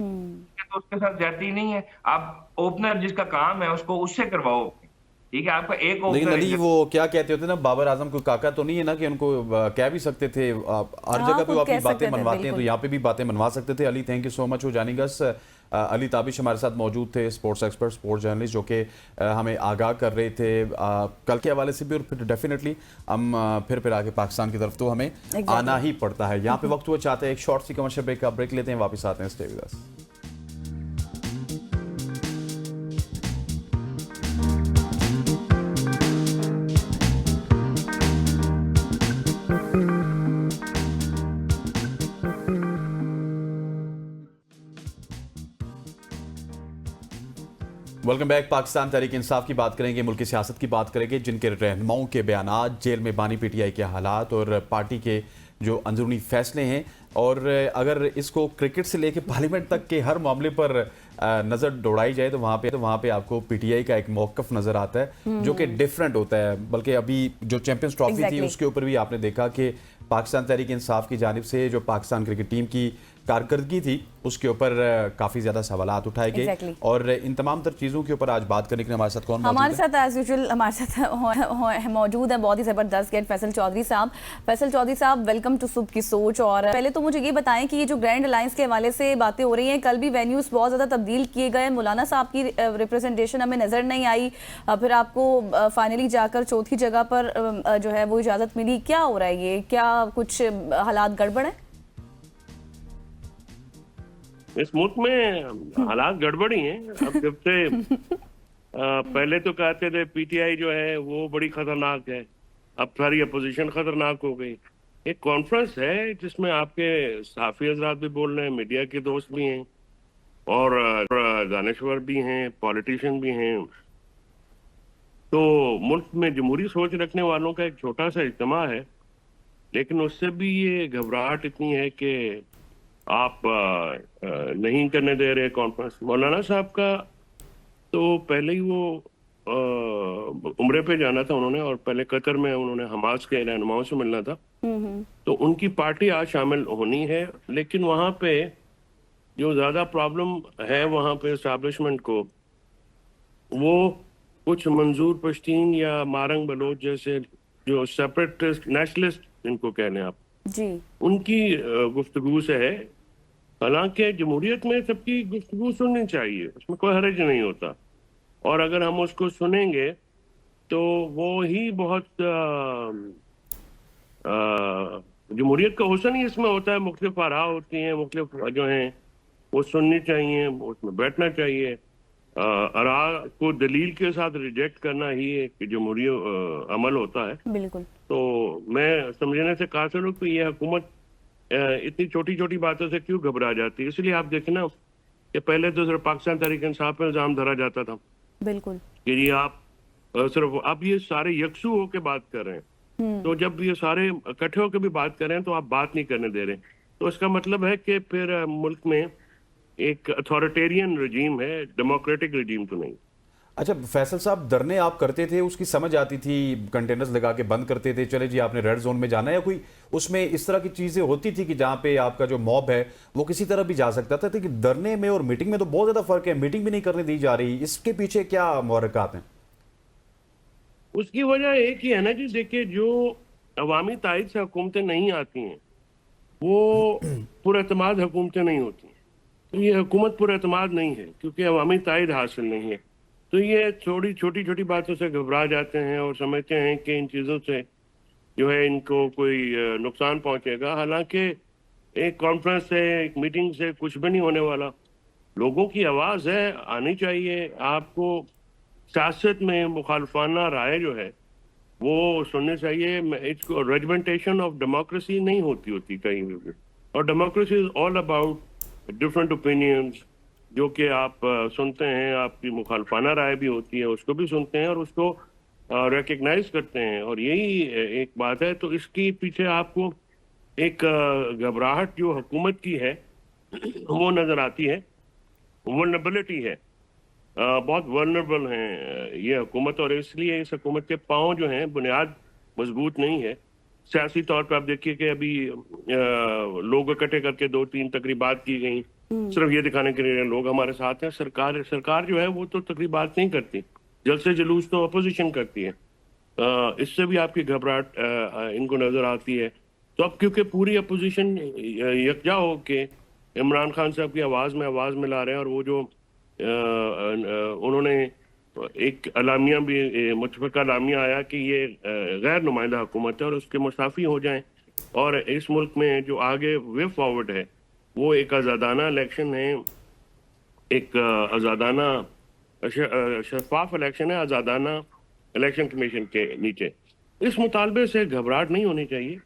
तो उसके साथ जाती ही नहीं है। आप ओपनर जिसका काम है उसको उससे करवाओ ओपनिंग, ठीक है? आपका एक लेकिन ओपनर अली वो क्या कहते होते ना, बाबर आजम को काका तो नहीं है ना कि उनको कह भी सकते थे। हर जगह पे वो अपनी बातें मनवाते हैं, तो यहाँ पे भी बातें मनवा सकते थे। Ali, thank you so much for joining अस। अली ताबिश हमारे साथ मौजूद थे, स्पोर्ट्स एक्सपर्ट, स्पोर्ट्स जर्नलिस्ट, जो कि हमें आगाह कर रहे थे कल के हवाले से भी, और फिर डेफिनेटली हम फिर आगे पाकिस्तान की तरफ तो हमें आना ही पड़ता है। यहाँ पे वक्त हुआ चाहते हैं एक शॉर्ट सी कमर्शियल ब्रेक का, ब्रेक लेते हैं, वापस आते हैं। Stay with us. Welcome back. Pakistan Tehreek Insaf की बात करेंगे, मुल्क की सियासत की बात करेंगे, जिनके रहनुमाओं के बयानात, जेल में बानी पीटीआई के हालात और पार्टी के जो अंदरूनी फैसले हैं, और अगर इसको क्रिकेट से लेकर पार्लियामेंट तक के हर मामले पर नज़र दौड़ाई जाए तो वहाँ पे आपको पीटीआई का एक मौक़िफ़ नज़र आता है जो कि डिफरेंट होता है। बल्कि अभी जो चैंपियंस ट्रॉफी थी उसके ऊपर भी आपने देखा कि पाकिस्तान तहरीक इंसाफ की जानिब से जो पाकिस्तान क्रिकेट टीम की कारकर्दगी थी उसके ऊपर काफ़ी ज़्यादा सवालात उठाए गए। और इन तमाम तर चीज़ों के ऊपर आज बात करने के लिए हमारे साथ कौन मौजूद है? हमारे साथ एज यूजुअल हमारे साथ मौजूद है बहुत ही ज़बरदस्त गेस्ट फैसल चौधरी साहब। फैसल चौधरी साहब, वेलकम टू सुबह की सोच। और पहले तो मुझे ये बताएं कि ये जो ग्रैंड अलायंस के हवाले से बातें हो रही हैं, कल भी वेन्यूज़ बहुत ज़्यादा तब्दील किए गए, मौलाना साहब की रिप्रेजेंटेशन हमें नज़र नहीं आई, फिर आपको फाइनली जाकर चौथी जगह पर जो है वो इजाज़त मिली। क्या हो रहा है ये? क्या कुछ हालात गड़बड़ है? इस मुल्क में हालात गड़बड़ी हैं। अब जब से पहले तो कहते थे पीटीआई जो है वो बड़ी खतरनाक है, अब सारी अपोजिशन खतरनाक हो गई। एक कॉन्फ्रेंस है जिसमें आपके सहाफ़ी हज़रात भी बोल रहे हैं, मीडिया के दोस्त भी हैं, और दानिश्वर भी हैं, पॉलिटिशियन भी हैं। तो मुल्क में जमहूरी सोच रखने वालों का एक छोटा सा इज्तिमा है, लेकिन उससे भी ये घबराहट इतनी है कि आप नहीं करने दे रहे कॉन्फ्रेंस। मौलाना साहब का तो पहले ही वो उम्रे पे जाना था उन्होंने, और पहले कतर में उन्होंने हमास के रहनुमाओं से मिलना था, तो उनकी पार्टी आज शामिल होनी है। लेकिन वहाँ पे जो ज़्यादा प्रॉब्लम है वहाँ पे एस्टैब्लिशमेंट को, वो कुछ मंजूर पश्तीन या मारंग बलोच जैसे जो सेपरेटिस्ट नेशनलिस्ट जिनको कह लें आप जी, उनकी गुफ्तगू से है। हालांकि जमहूरियत में सबकी गुफ्तगू सुननी चाहिए, उसमें कोई हर्ज नहीं होता, और अगर हम उसको सुनेंगे तो वो ही बहुत जमहूरियत का हुस्न ही इसमें होता है। मुख्तलिफ आरा होती हैं, मुख्तलिफ जो हैं वो सुननी चाहिए, उसमें बैठना चाहिए। आरा को दलील के साथ रिजेक्ट करना ही एक जमहूरी अमल होता है। बिल्कुल। तो मैं समझने से कासिर हूँ कि ये हुकूमत इतनी छोटी छोटी बातों से क्यों घबरा जाती है। इसलिए आप देखें ना कि पहले तो सिर्फ पाकिस्तान तहरीक इंसाफ पे इल्जाम धरा जाता था, बिल्कुल, कि ये आप सिर्फ, अब ये सारे यकसू होकर बात कर रहे हैं। तो जब ये सारे इकट्ठे होकर भी बात कर रहे हैं तो आप बात नहीं करने दे रहे, तो इसका मतलब है कि फिर मुल्क में एक अथॉरिटेरियन रजीम है, डेमोक्रेटिक रजीम तो नहीं। अच्छा फैसल साहब, धरने आप करते थे, उसकी समझ आती थी, कंटेनर्स लगा के बंद करते थे, चले जी आपने रेड जोन में जाना है, या कोई उसमें इस तरह की चीजें होती थी कि जहां पे आपका जो मॉब है वो किसी तरह भी जा सकता था? कि धरने में और मीटिंग में तो बहुत ज्यादा फर्क है, मीटिंग भी नहीं करने दी जा रही, इसके पीछे क्या मुहर्रिकात हैं? उसकी वजह एक ही है ना जी, देखिए जो अवामी तायद से हुकूमतें नहीं आती हैं वो पुरएतमाद हुकूमतें नहीं होती, तो ये हुकूमत पुरएतमाद नहीं है क्योंकि अवामी तायद हासिल नहीं है। तो ये छोटी छोटी बातों से घबरा जाते हैं और समझते हैं कि इन चीज़ों से जो है इनको कोई नुकसान पहुंचेगा। हालांकि एक कॉन्फ्रेंस से, एक मीटिंग से कुछ भी नहीं होने वाला। लोगों की आवाज है, आनी चाहिए। आपको सियासत में मुखालफाना राय जो है वो सुननी चाहिए। इसको रेजिमेंटेशन ऑफ डेमोक्रेसी नहीं होती कहीं भी। और democracy is all about different opinions, जो कि आप सुनते हैं। आपकी मुखालफाना राय भी होती है, उसको भी सुनते हैं और उसको रिकग्नाइज करते हैं, और यही एक बात है। तो इसके पीछे आपको एक घबराहट जो हुकूमत की है वो नजर आती है। वल्नरेबिलिटी है, बहुत वल्नरेबल हैं ये हुकूमत, और इसलिए इस हुकूमत के पांव जो हैं बुनियाद मजबूत नहीं है। सियासी तौर पर आप देखिए कि अभी लोग इकट्ठे करके 2-3 तकरीबात की गई, सिर्फ ये दिखाने के लिए लोग हमारे साथ हैं। सरकार जो है वो तो तकरीबात नहीं करती, जलसे जुलूस तो अपोजिशन करती है। इससे भी आपकी घबराहट इनको नजर आती है। तो अब क्योंकि पूरी अपोजिशन यकजा हो के इमरान खान साहब की आवाज में ला रहे हैं, और वो जो उन्होंने एक अलामिया भी, मुतफिका अलामिया आया कि ये गैर नुमाइंदा हुकूमत है और उसके मुस्ताफ़ी हो जाएं, और इस मुल्क में जो आगे वे फॉरवर्ड है वो एक आज़ादाना इलेक्शन है, एक आज़ादाना शफाफ इलेक्शन है, आज़ादाना इलेक्शन कमीशन के नीचे। इस मुतालबे से घबराहट नहीं होनी चाहिए।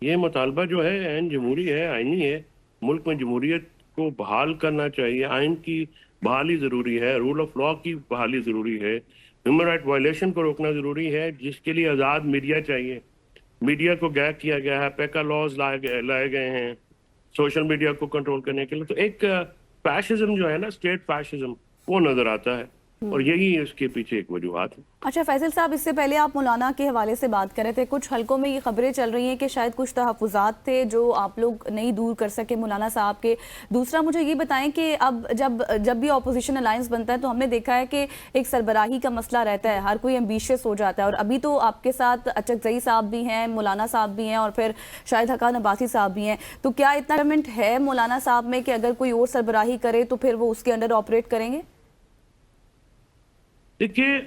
ये मुतालबा जो है ऐन जमहूरी है, आइनी है। मुल्क में जमहूरियत को बहाल करना चाहिए, आइन की बहाली ज़रूरी है, रूल ऑफ लॉ की बहाली ज़रूरी है, ह्यूमन राइट वायलेशन को रोकना ज़रूरी है, जिसके लिए आज़ाद मीडिया चाहिए। मीडिया को गैग किया गया है, पैका लॉज लाए गए हैं सोशल मीडिया को कंट्रोल करने के लिए। तो एक फैशिज्म जो है ना, स्टेट फैशिज्म, वो नज़र आता है, और यही इसके पीछे एक वजूहात है। अच्छा फैसल साहब, इससे पहले आप मौलाना के हवाले से बात कर रहे थे। कुछ हलकों में ये खबरें चल रही हैं कि शायद कुछ तहफ़्फ़ुज़ात थे जो आप लोग नहीं दूर कर सके मौलाना साहब के। दूसरा मुझे ये बताएं कि अब जब भी अपोजिशन अलायंस बनता है तो हमने देखा है कि एक सरबराही का मसला रहता है, हर कोई एम्बिशियस हो जाता है। और अभी तो आपके साथ अचकज़ई साहब भी हैं, मौलाना साहब भी हैं, और फिर शायद हकान अब्बासी साहब भी हैं। तो क्या इतना कमिटमेंट है मौलाना साहब में कि अगर कोई और सरबराही करे तो फिर वो उसके अंडर ऑपरेट करेंगे? देखिए,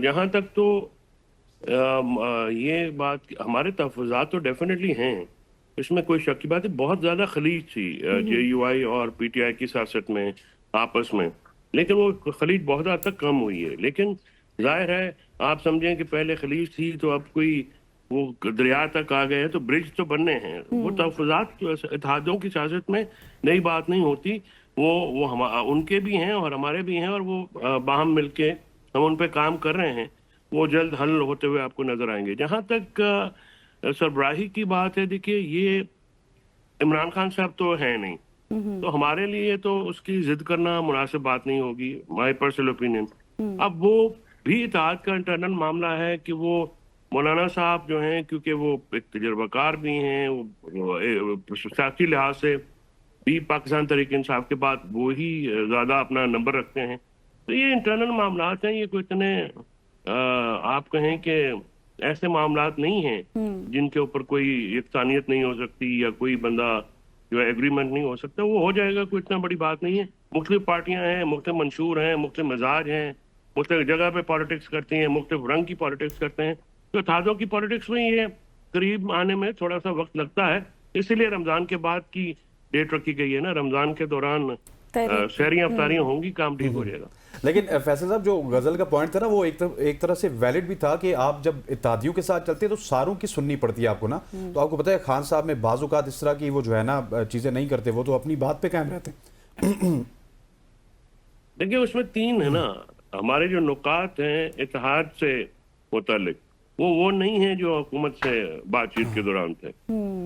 जहाँ तक तो ये बात, हमारे तहफ़्फ़ुज़ात तो डेफिनेटली हैं, इसमें कोई शक की बात है। बहुत ज़्यादा खलीज थी JUI और PTI की सियासत में आपस में, लेकिन वो खलीज बहुत हद तक कम हुई है। लेकिन जाहिर है, आप समझें कि पहले खलीज थी तो अब कोई वो दरिया तक आ गए हैं, तो ब्रिज तो बनने हैं। वो तहफ़्फ़ुज़ात इत्तेहादों की सियासत में नई बात नहीं होती। वो हम उनके भी हैं और हमारे भी हैं, और वो बाहम मिलके हम उन पे काम कर रहे हैं। वो जल्द हल होते हुए आपको नजर आएंगे। जहां तक सरबराही की बात है, देखिए ये इमरान खान साहब तो है नहीं, तो हमारे लिए तो उसकी जिद करना मुनासिब बात नहीं होगी, माय पर्सनल ओपिनियन। अब वो भी इत्तेहाद का इंटरनल मामला है कि वो मौलाना साहब जो हैं, क्योंकि वो एक तजर्बाकार भी हैं, वो सियासी लिहाज से भी पाकिस्तान तहरीक इंसाफ के बाद वो ही ज्यादा अपना नंबर रखते हैं। तो ये इंटरनल मामलात हैं, ये कोई इतने आप कहें कि ऐसे मामलात नहीं हैं जिनके ऊपर कोई यकसानियत नहीं हो सकती या कोई बंदा जो है एग्रीमेंट नहीं हो सकता। वो हो जाएगा, कोई इतना बड़ी बात नहीं है। मुख्तलिफ पार्टियां हैं, मुख्तलिफ मंशूर हैं, मुख्तलिफ मिजाज हैं, मुख्तलिफ जगह पे पॉलिटिक्स करती हैं, मुख्तलिफ रंग की पॉलिटिक्स करते हैं। तो इत्तेहादों की पॉलिटिक्स में ये करीब आने में थोड़ा सा वक्त लगता है, इसलिए रमजान के बाद की डेट रखी गई है ना। रमजान के दौरान सहरियां अफ्तारियां होंगी, काम ठीक हो जाएगा। लेकिन फैसल साहब, जो गजल का पॉइंट था ना, वो एक तरह से वैलिड भी था कि आप जब इत्तेहादियों के साथ चलते हैं तो सारों की सुननी पड़ती है आपको ना। तो आपको पता है खान साहब में बाज़-औक़ात इस तरह की वो जो है ना चीजें नहीं करते, वो तो अपनी बात पे कायम रहते हैं। देखिए, उसमें 3 है ना, हमारे जो नुकात हैं इत्तेहाद से मुतालिक, वो नहीं है जो हुकूमत से बातचीत के दौरान थे।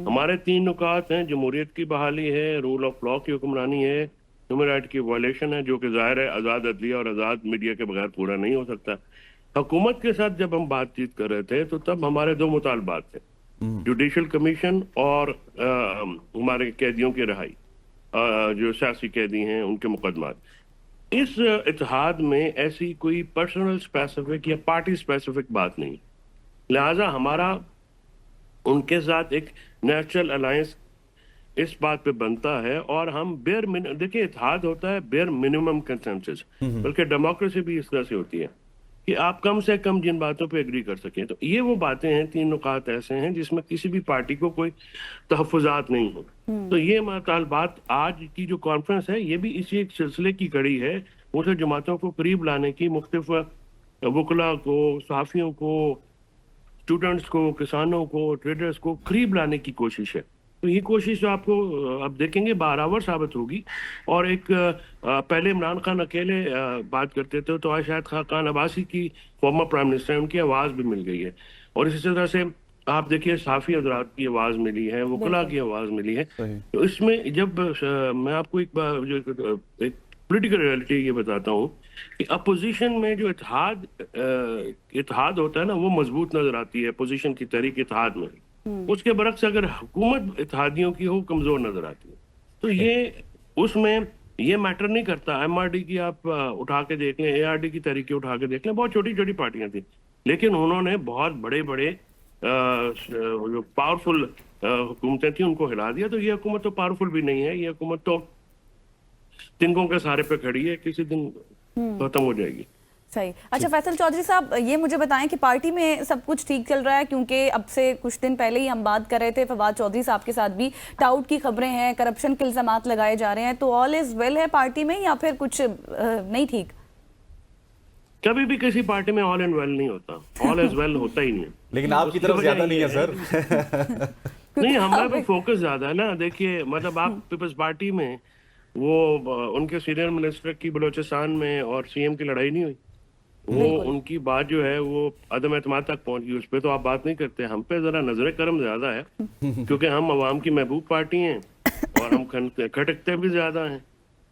हमारे 3 नुकात हैं, जमहूरियत की बहाली है, रूल ऑफ लॉ की हुक्मरानी है, ह्यूमन राइट की वायलेशन है, जो कि जाहिर है आज़ाद अदलिया और आज़ाद मीडिया के बगैर पूरा नहीं हो सकता। हुकूमत के साथ जब हम बातचीत कर रहे थे तो तब हमारे 2 मुतालबात थे, जुडिशल कमीशन और हमारे कैदियों की रिहाई, जो सियासी कैदी हैं उनके मुकदमात। इस इत्तेहाद में ऐसी कोई पर्सनल स्पेसिफिक या पार्टी स्पेसिफिक बात नहीं, लिहाजा हमारा उनके साथ एक नेचुरल अलायंस इस बात पे बनता है। और हम देखिए, इत्तेहाद होता है बेयर मिनिमम कंसेंसस, बल्कि डेमोक्रेसी भी इस तरह से होती है कि आप कम से कम जिन बातों पे एग्री कर सकें। तो ये वो बातें हैं, 3 नुकात ऐसे हैं जिसमें किसी भी पार्टी को कोई तहफ़्फ़ुज़ात नहीं हो। तो ये बात आज की जो कॉन्फ्रेंस है ये भी इसी एक सिलसिले की कड़ी है, मुझे जमातों को करीब लाने की, मुख्तलिफ वकला को, सहाफ़ियों को, स्टूडेंट्स को, किसानों को, ट्रेडर्स को करीब लाने की कोशिश है। तो ये कोशिश जो आपको अब देखेंगे बारावर साबित होगी। और एक पहले इमरान खान अकेले बात करते थे, तो आज शायद खान अब्बासी की, फॉर्मर प्राइम मिनिस्टर, उनकी आवाज़ भी मिल गई है। और इसी तरह से आप देखिए साफ़ी हज़रात की आवाज़ मिली है, वकला की आवाज़ मिली है। तो इसमें जब मैं आपको एक पॉलिटिकल रियलिटी ये बताता हूँ कि अपोजिशन में जो इत्तेहाद होता है ना, वो मजबूत नजर आती है अपोजिशन की तहरीक इत्तेहाद में। उसके बरक्स अगर हुकूमत इत्तेहादियों की हो, कमजोर नजर आती है। तो ये उसमें ये मैटर नहीं करता। एमआरडी की आप उठा के देख लें, एआरडी की तहरीकें उठा के देख लें, बहुत छोटी छोटी पार्टियां थी, लेकिन उन्होंने बहुत बड़े बड़े जो पावरफुल हुकूमतें थी उनको हिला दिया। तो ये हुकूमत तो पावरफुल भी नहीं है, ये हुकूमत तो तिनकों के सहारे पे खड़ी है, किसी दिन खत्म हो जाएगी। सही। अच्छा फैसल चौधरी साहब, ये मुझे बताएं कि पार्टी में सब कुछ ठीक चल रहा है, क्योंकि अब से कुछ दिन पहले ही हम बात कर रहे थे फवाद चौधरी साहब के साथ भी, टाउट की खबरें हैं, करप्शन के इल्जामात लगाए जा रहे हैं, तो ऑल इज वेल है पार्टी में या फिर कुछ नहीं ठीक? कभी भी किसी पार्टी में ऑल एंड वेल नहीं होता, ऑल इज वेल होता ही नहीं। लेकिन आपकी तरफ ज्यादा नहीं है सर। नहीं, हमारा भी फोकस ज्यादा है ना। देखिए मतलब आप पीपल्स पार्टी में वो उनके सीनियर मिनिस्टर की बलोचिस्तान में और सीएम की लड़ाई नहीं हुई, वो उनकी बात जो है वो अदम एतमाद तक पहुंच गई। उस पर तो आप बात नहीं करते। हम पे जरा नजर करम ज्यादा है क्योंकि हम अवाम की महबूब पार्टी हैं और हम खटकते भी ज्यादा हैं।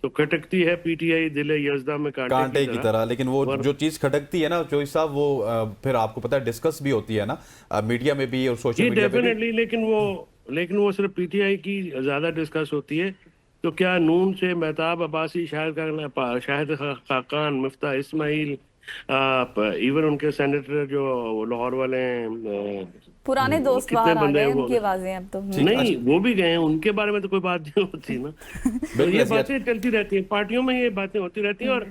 तो खटकती है पीटीआई दिले यजदा में कांटे की तरह। लेकिन वो जो चीज खटकती है ना चौधरी साहब, वो फिर आपको पता है डिस्कस भी होती है ना मीडिया में भी और सोशल मीडिया पे भी। डेफिनेटली, लेकिन वो सिर्फ पीटीआई की ज्यादा डिस्कस होती है। तो क्या नून से मेहताब अब्बासी, शाहिद खाकान, मिफ्ता इस्माइल, इवन उनके सेनेटर जो लाहौर वाले हैं, पुराने दोस्त बाहर आ गए, उनकी आवाजें अब तो नहीं, वो भी गए हैं, उनके बारे में तो कोई बात नहीं होती ना। तो ये बातें चलती रहती है पार्टियों में, ये बातें होती रहती है। और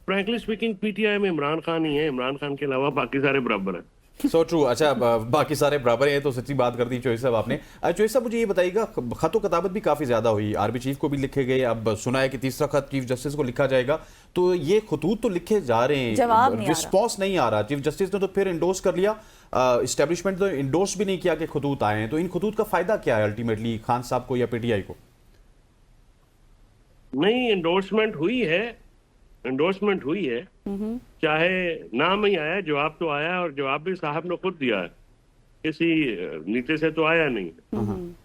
फ्रैंकली स्पीकिंग पीटीआई में इमरान खान ही है, इमरान खान के अलावा बाकी सारे बराबर हैं। So true. अच्छा बाकी सारे बराबर हैं, तो सच्ची बात कर दी चौधरी साहब आपने। चौधरी साहब मुझे ये बताइएगा, खतो कताबत भी काफी ज्यादा हुई, आर्मी चीफ को भी लिखे गए, अब सुना है कि तीसरा खत चीफ जस्टिस को लिखा जाएगा। तो ये खतूत तो लिखे जा रहे हैं, रिस्पॉन्स नहीं आ रहा। चीफ जस्टिस ने तो फिर इंडोर्स कर लिया, एस्टेब्लिशमेंट तो इंडोर्स भी नहीं किया कि खतूत आए हैं। तो इन खतूत का फायदा क्या है अल्टीमेटली, खान साहब को या पीटीआई को? नहीं, एंडोर्समेंट हुई है, चाहे नाम ही आया, जवाब तो आया, और जवाब भी साहब ने खुद दिया है, किसी नीति से तो आया नहीं।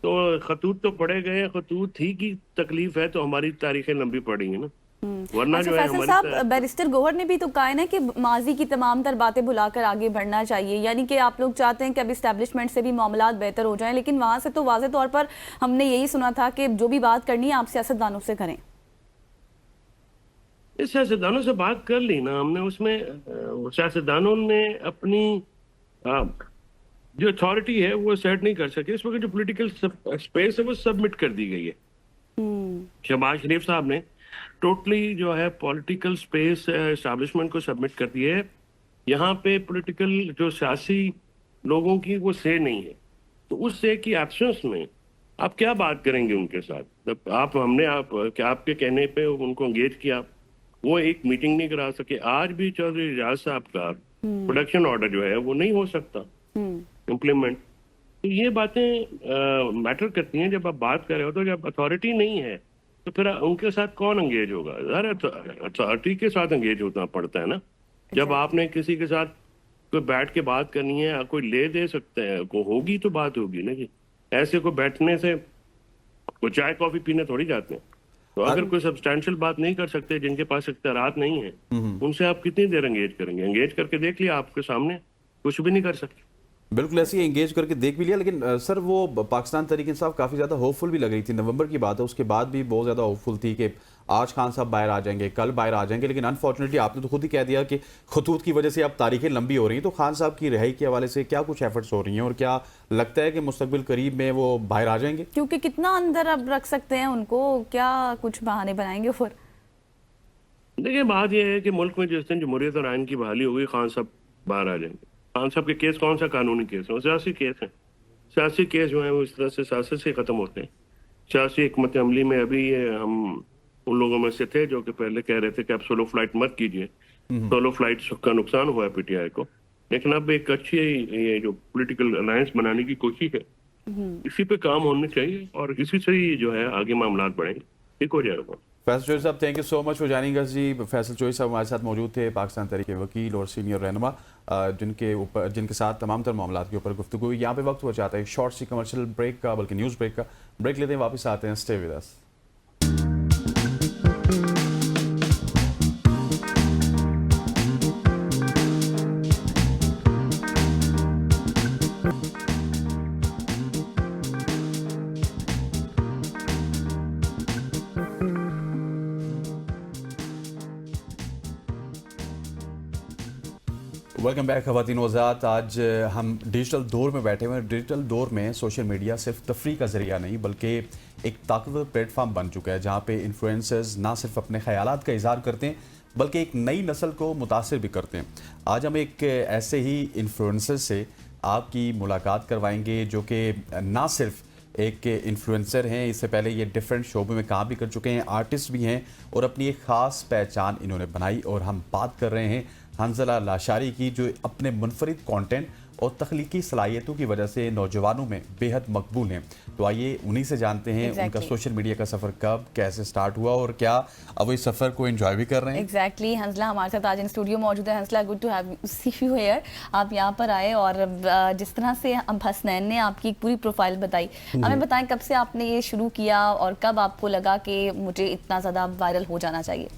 तो खतूत तो पड़े गए, खतूत ही की तकलीफ है तो हमारी तारीखें लंबी पड़ेंगी ना, वरना अच्छा, जो है फैसल साहब, बैरिस्टर गौहर ने भी तो कहा है ना कि माजी की तमाम तर बातें भुलाकर आगे बढ़ना चाहिए, यानी कि आप लोग चाहते हैं कि अब इस्टेब्लिशमेंट से भी मामलात बेहतर हो जाएं, लेकिन वहां से तो वाज़ेह तौर पर हमने यही सुना था कि जो भी बात करनी है आप सियासतदानों से करें। इस सियासतदानों से बात कर ली ना हमने, उसमें सियासतदानों ने अपनी जो अथॉरिटी है वो सेट नहीं कर सके। इस वक्त जो पॉलिटिकल स्पेस है वो सबमिट कर दी गई है। शहबाज शरीफ साहब ने टोटली जो है पॉलिटिकल स्पेस एस्टैब्लिशमेंट को सबमिट कर दिए है। यहाँ पे पॉलिटिकल जो सियासी लोगों की वो से नहीं है, तो उस से की एब्सेंस में आप क्या बात करेंगे उनके साथ? आपके कहने पे उनको एंगेज किया, वो एक मीटिंग नहीं करा सके। आज भी चौधरी रियाज साहब का प्रोडक्शन ऑर्डर जो है वो नहीं हो सकता इम्प्लीमेंट। तो ये बातें मैटर करती हैं जब आप बात कर रहे हो। तो जब अथॉरिटी नहीं है तो फिर उनके साथ कौन एंगेज होगा? अथॉरिटी के साथ एंगेज होना पड़ता है ना। जब आपने किसी के साथ कोई बैठ के बात करनी है, कोई ले दे सकते हैं, को होगी तो बात होगी ना जी। ऐसे को बैठने से कोई चाय कॉफी पीने थोड़ी जाते हैं। तो अगर कोई सब्सटैंशियल बात नहीं कर सकते, जिनके पास इख्तियारात नहीं है, उनसे आप कितनी देर एंगेज करेंगे? एंगेज करके देख लिया, आपके सामने कुछ भी नहीं कर सकते। बिल्कुल ऐसे ही एंगेज करके देख भी लिया। लेकिन सर वो पाकिस्तान तहरीक इंसाफ काफ़ी ज़्यादा होपफुल भी लग रही थी, नवंबर की बात है, उसके बाद भी बहुत ज़्यादा होपफुल थी कि आज खान साहब बाहर आ जाएंगे, कल बाहर आ जाएंगे। लेकिन अनफॉर्चुनेटली आपने तो खुद ही कह दिया कि खतूत की वजह से अब तारीखें लंबी हो रही हैं। तो खान साहब की रिहाई के हवाले से क्या कुछ एफर्ट्स हो रही हैं और क्या लगता है कि मुस्तकबिल करीब में वो बाहर आ जाएंगे? क्योंकि कितना अंदर अब रख सकते हैं उनको, क्या कुछ बहाने बनाएंगे? फिर देखिए बात यह है कि मुल्क में जिस दिन जमहूरियत और आइन की बहाली होगी खान साहब बाहर आ जाएंगे। खान साहब के केस कौन सा कानूनी केस है, वो सियासी केस है। सियासी केस जो है वो इस तरह से सियासत से खत्म होते हैं। सियासी हिकमत अमली में अभी ये हम उन लोगों में से थे जो कि पहले कह रहे थे कि आप सोलो फ्लाइट मत कीजिए, सोलो फ्लाइट का नुकसान हुआ है पीटीआई को, लेकिन अब एक अच्छी ये जो पॉलिटिकल अलायंस बनाने की कोशिश है, इसी पे काम होने चाहिए और इसी से ही जो है आगे मामला बढ़ेंगे, ठीक हो जाएगा। फैसल चोई साहब, thank you so much for joining us ji. Faisal चोई साहब हमारे साथ मौजूद थे, पाकिस्तान तहरीक के वकील और सीनियर रहनुमा, जिनके साथ तमाम तर मामला के ऊपर गुफ्तगू हुई। यहाँ पे वक्त हो जाता है शॉर्ट सी कमर्शियल ब्रेक का, बल्कि न्यूज़ ब्रेक का। ब्रेक लेते हैं, वापस आते हैं, stay with us. Welcome back ख़वातीन वज़ात। आज हम डिजिटल दौर में बैठे हुए हैं। डिजिटल दौर में सोशल मीडिया सिर्फ तफरी का ज़रिया नहीं बल्कि एक ताकतवर प्लेटफार्म बन चुका है, जहाँ पे इन्फ्लुएंसर्स ना सिर्फ अपने ख़यालात का इज़हार करते हैं बल्कि एक नई नस्ल को मुतासिर भी करते हैं। आज हम एक ऐसे ही इन्फ्लुएंसर से आपकी मुलाकात करवाएंगे जो कि ना सिर्फ एक इन्फ्लुएंसर हैं, इससे पहले ये डिफरेंट शोबे में काम भी कर चुके हैं, आर्टिस्ट भी हैं और अपनी एक ख़ास पहचान इन्होंने बनाई। और हम बात कर रहे हैं हंजला लाशारी की, जो अपने मुनफरिद कंटेंट और तख्लीकी सलाहियतों की वजह से नौजवानों में बेहद मकबूल हैं। तो आइए उन्हीं से जानते हैं उनका सोशल मीडिया का सफ़र कब कैसे स्टार्ट हुआ और क्या अब इस सफ़र को एंजॉय भी कर रहे हैं। एग्जैक्टली हंसला हमारे साथ आज इन स्टूडियो मौजूद है। Hansla, good to have see you here. आप यहाँ पर आए और जिस तरह से अब हसनैन ने आपकी पूरी प्रोफाइल बताई, हमें बताएं कब से आपने ये शुरू किया और कब आपको लगा कि मुझे इतना ज़्यादा वायरल हो जाना चाहिए।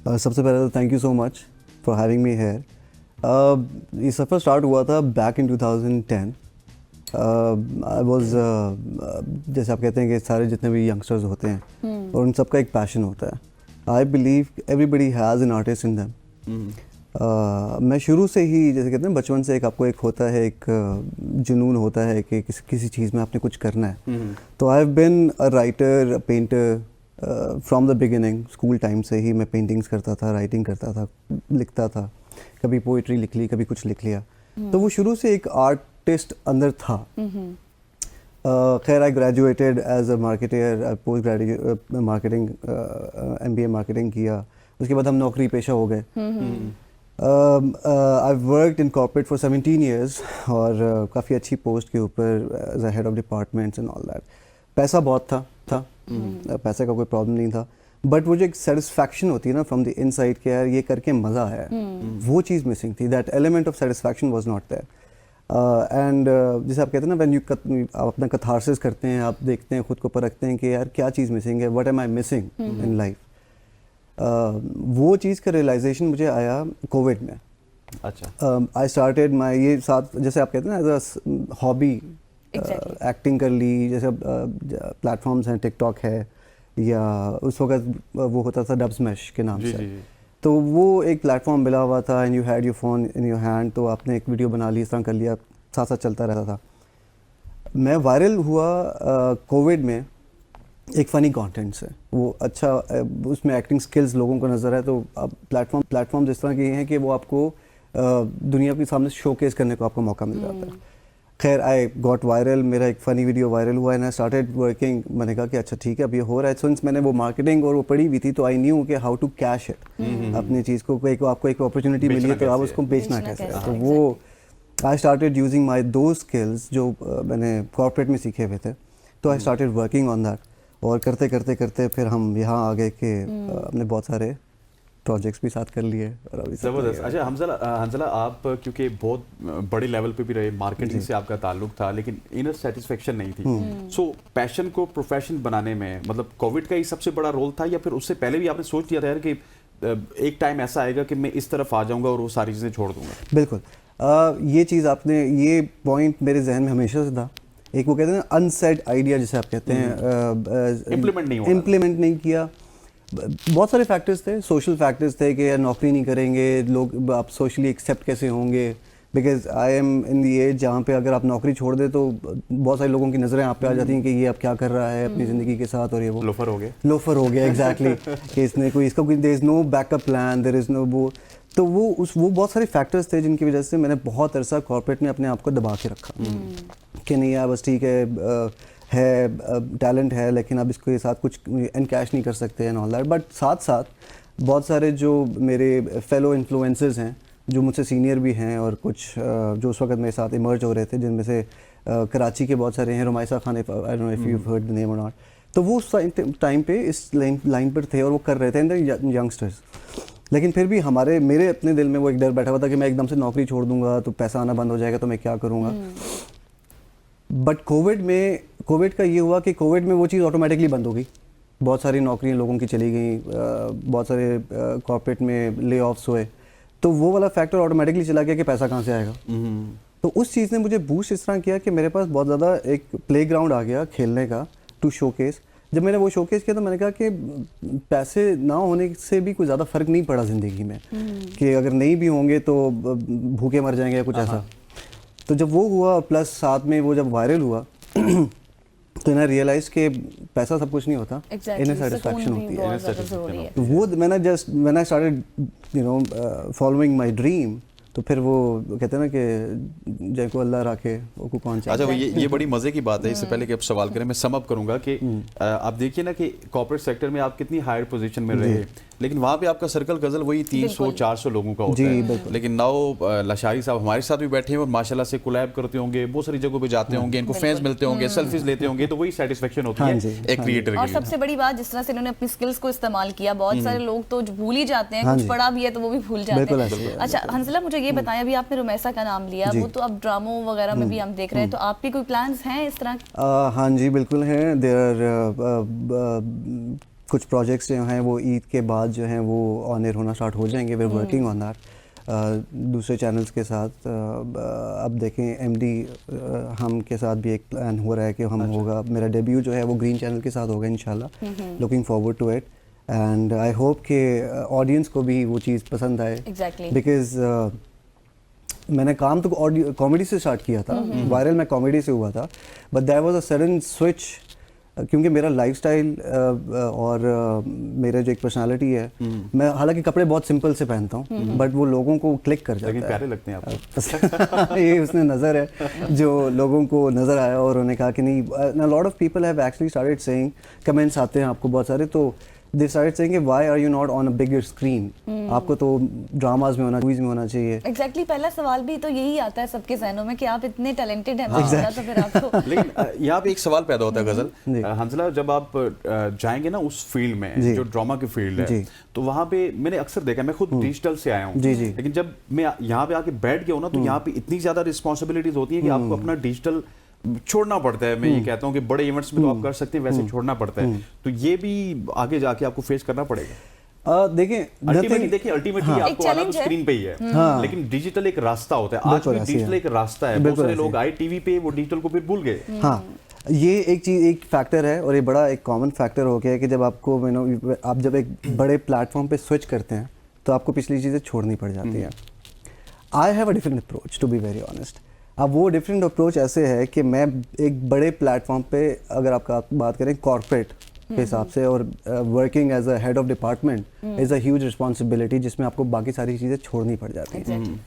सबसे पहले तो thank you so much for having me here. ये सफ़र स्टार्ट हुआ था बैक इन 2010। आई वाज जैसे आप कहते हैं कि सारे जितने भी यंगस्टर्स होते हैं और उन सबका एक पैशन होता है। I believe everybody has an artist in them. मैं शुरू से ही जैसे कहते हैं बचपन से एक आपको एक होता है, एक जुनून होता है कि किसी चीज़ में आपने कुछ करना है। तो I have been a writer, a painter from the beginning. School time से ही मैं पेंटिंग्स करता था, राइटिंग करता था, लिखता था, कभी पोइट्री लिख ली, कभी कुछ लिख लिया। तो वो शुरू से एक आर्टिस्ट अंदर था। खैर I graduated as a marketer, post graduate marketing, MBA marketing किया। उसके बाद हम नौकरी पेशा हो गए। I worked in corporate for 17 years और काफ़ी अच्छी पोस्ट के ऊपर as a head of departments and all that. पैसा बहुत था पैसे का कोई प्रॉब्लम नहीं था, बट वो जो एक सेटिस्फैक्शन होती है ना फ्रॉम द इनसाइड के यार ये करके मज़ा आया, वो चीज़ मिसिंग थी। That element of satisfaction was not there. And जैसे आप कहते हैं ना व्हेन आप अपना कथारसिस करते हैं, आप देखते हैं, खुद को परखते हैं कि यार क्या चीज़ मिसिंग है, what am I missing in life. वो चीज़ का रियलाइजेशन मुझे आया कोविड में। अच्छा। आई स्टार्टेड माई ये साथ जैसे आप कहते हैं ना एज अ हॉबी, एक्टिंग कर ली। जैसे प्लेटफॉर्म्स हैं, टिकटॉक है या उस वक्त वो होता था डब स्मैश के नाम से। तो वो एक प्लेटफॉर्म मिला हुआ था and you had your phone in your hand, तो आपने एक वीडियो बना ली, इस तरह कर लिया, साथ साथ चलता रहता था। मैं वायरल हुआ कोविड में एक फ़नी कंटेंट से। वो अच्छा उसमें एक्टिंग स्किल्स लोगों को नज़र है। तो अब प्लेटफॉर्म इस तरह के हैं कि वो आपको दुनिया के सामने शोकेस करने को आपको मौका मिल जाता है। खैर आई गॉट वायरल, मेरा एक फ़नी वीडियो वायरल हुआ एंड आई स्टार्टेड वर्किंग। मैंने कहा कि अच्छा ठीक है अब ये हो रहा है। सिंस मैंने वो मार्केटिंग और वो पढ़ी हुई थी तो आई न्यू कि हाउ टू कैश इट। अपनी चीज़ को आपको एक अपॉर्चुनिटी मिली है तो आप उसको बेचना कैसे। तो वो आई स्टार्टेड यूजिंग माई दो स्किल्स जो मैंने कॉर्पोरेट में सीखे हुए थे। तो I started working on that और करते करते करते फिर हम यहाँ आ गए कि हमने बहुत सारे प्रोजेक्ट्स भी साथ कर लिए और अभी ज़बरदस्त। अच्छा हंजला, आप क्योंकि बहुत बड़ी लेवल पे भी रहे, मार्केटिंग से आपका ताल्लुक था, लेकिन इनर सेटिस्फेक्शन नहीं थी। सो पैशन को प्रोफेशन बनाने में मतलब कोविड का ही सबसे बड़ा रोल था या फिर उससे पहले भी आपने सोच लिया था यार कि एक टाइम ऐसा आएगा कि मैं इस तरफ आ जाऊंगा और वो सारी चीज़ें छोड़ दूंगा? बिल्कुल। ये चीज़ आपने, ये पॉइंट मेरे जहन में हमेशा से था। एक वो कहते हैं ना अनसेड आइडिया जिसे आप कहते हैं, इम्प्लीमेंट नहीं किया। बहुत सारे फैक्टर्स थे, सोशल फैक्टर्स थे कि यार नौकरी नहीं करेंगे लोग, आप सोशली एक्सेप्ट कैसे होंगे, because I am in the age जहाँ पे अगर आप नौकरी छोड़ दे तो बहुत सारे लोगों की नज़रें आप पे आ जाती हैं कि ये अब क्या कर रहा है अपनी ज़िंदगी के साथ, और ये वो लोफर हो गए। लोफर हो गया एग्जैक्टली कि इसने कोई इसका कोई there is no backup plan, there is no वो, तो वो बहुत सारे फैक्टर्स थे जिनकी वजह से मैंने बहुत अरसा कॉर्पोरेट में अपने आप को दबा के रखा कि नहीं यार बस ठीक है टैलेंट है लेकिन अब इसके साथ कुछ एनकैश नहीं कर सकते एंड ऑल दैट। बट साथ साथ बहुत सारे जो मेरे फेलो इन्फ्लुएंसर्स हैं जो मुझसे सीनियर भी हैं और कुछ जो उस वक्त मेरे साथ इमर्ज हो रहे थे, जिनमें से कराची के बहुत सारे हैं, Rumaisa Khan, I don't know if you heard the name or not, तो वो उस टाइम पे इस लाइन पर थे और वो कर रहे थे इन यंगस्टर्स। लेकिन फिर भी मेरे अपने दिल में वो एक डर बैठा हुआ था कि मैं एकदम से नौकरी छोड़ दूंगा तो पैसा आना बंद हो जाएगा तो मैं क्या करूँगा। बट कोविड का ये हुआ कि कोविड में वो चीज़ ऑटोमेटिकली बंद हो गई, बहुत सारी नौकरियां लोगों की चली गई, बहुत सारे कॉर्पोरेट में ले ऑफ्स हुए, तो वो वाला फैक्टर ऑटोमेटिकली चला गया कि पैसा कहाँ से आएगा। तो उस चीज़ ने मुझे बूस्ट इस तरह किया कि मेरे पास बहुत ज़्यादा एक प्लेग्राउंड आ गया खेलने का, टू शोकेस। जब मैंने वो शोकेस किया तो मैंने कहा कि पैसे ना होने से भी कोई ज़्यादा फ़र्क नहीं पड़ा ज़िंदगी में, कि अगर नहीं भी होंगे तो भूखे मर जाएंगे या कुछ ऐसा। तो जब वो हुआ प्लस साथ में वो जब वायरल हुआ तो मैंने रियलाइज कि पैसा सब कुछ नहीं होता, इनर सेटिस्फैक्शन होती है। तो वो when I started following my dream, तो फिर वो कहते हैं ना कि जय को अल्लाह रखे वो को कौन चाहिए। अच्छा, ये बड़ी मजे की बात है। इससे पहले कि आप सवाल करें, मैं सम अप करूंगा कि आप देखिए ना कि कॉर्पोरेट सेक्टर में आप कितनी हायर पोजीशन में रहे, लेकिन वहाँ पे आपका सर्कल गजल वही 300-400 लोगों का होता है। लेकिन नाउ लशारी साहब हमारे साथ भी बैठे हैं और माशाल्लाह से कोलैब करते होंगे, बहुत सारी जगहों पे जाते होंगे, इनको फैंस मिलते होंगे, सेल्फीज लेते होंगे, तो वही सेटिस्फेक्शन होती है एक क्रिएटर के लिए। और सबसे बड़ी बात, जिस तरह से इन्होंने अपनी स्किल्स को इस्तेमाल किया, बहुत सारे लोग तो भूल ही जाते हैं, कुछ पढ़ा भी है तो वो भी भूल जाते हैं। अच्छा हंसला, मुझे ये बताएं, अभी आपने रुमैसा का नाम लिया, वो तो अब ड्रामों वगैरह में भी हम देख रहे हैं, तो आपके कोई प्लान्स हैं इस तरह? हाँ जी बिल्कुल हैं। देयर कुछ प्रोजेक्ट्स जो हैं वो ईद के बाद जो हैं वो ऑन एयर होना स्टार्ट हो जाएंगे। We are working on that दूसरे चैनल्स के साथ। अब देखें एमडी हम के साथ भी एक प्लान हो रहा है कि हम होगा, मेरा डेब्यू जो है वो ग्रीन चैनल के साथ होगा इंशाल्लाह। Looking forward to it and I hope कि ऑडियंस को भी वो चीज़ पसंद आए, बिकॉज मैंने काम तो कॉमेडी से स्टार्ट किया था, वायरल मैं कॉमेडी से हुआ था, but there was a sudden switch, क्योंकि मेरा लाइफस्टाइल और मेरा जो एक पर्सनालिटी है, मैं हालांकि कपड़े बहुत सिंपल से पहनता हूँ बट वो लोगों को क्लिक कर जाता है, प्यारे लगते हैं आपको। ये उसने नज़र है जो लोगों को नज़र आया और उन्होंने कहा कि नहीं, lot of people have actually started saying, comments आते हैं आपको बहुत सारे, तो they started saying why are you not on a bigger screen? आपको तो ड्रामाज में होना, मूवीज में होना चाहिए। एग्जैक्टली पहला सवाल भी तो यही आता है सबके ज़हनों में कि आप इतने टैलेंटेड हैं, तो फिर आपको लेकिन यहाँ पे एक सवाल पैदा होता है गजल हंसला, जब आप जाएंगे ना उस फील्ड में जो ड्रामा की फील्ड है, तो वहाँ पे मैंने अक्सर देखा, मैं खुद डिजिटल से आया हूँ, लेकिन जब मैं यहाँ पे आके बैठ गया हूँ ना, तो यहाँ पे इतनी ज्यादा रिस्पॉन्सिबिलिटीज होती है कि आपको अपना डिजिटल छोड़ना पड़ता है। मैं ये कहता हूँ कि बड़े इवेंट्स में तो आप कर सकते हैं, वैसे छोड़ना पड़ता है, तो ये भी आगे जाके आपको फेस करना पड़ेगा। देखिए अल्टीमेटली आपको आना तो स्क्रीन पे ही है, लेकिन डिजिटल एक रास्ता होता है। आज भी डिजिटल एक रास्ता है, बहुत सारे लोग आए टीवी पे, वो डिजिटल को फिर भूल गए। हाँ, ये एक चीज, एक फैक्टर है और ये बड़ा एक कॉमन फैक्टर हो गया है कि जब आपको आप जब एक बड़े प्लेटफॉर्म पे स्विच करते हैं तो आपको पिछली चीजें छोड़नी पड़ जाती हैं। I have a different approach, to be very honest. अब वो डिफरेंट अप्रोच ऐसे है कि मैं एक बड़े प्लेटफॉर्म पे, अगर आपका बात करें कॉर्पोरेट के हिसाब से, और working as a head of department is a huge responsibility, जिसमें आपको बाकी सारी चीज़ें छोड़नी पड़ जाती हैं।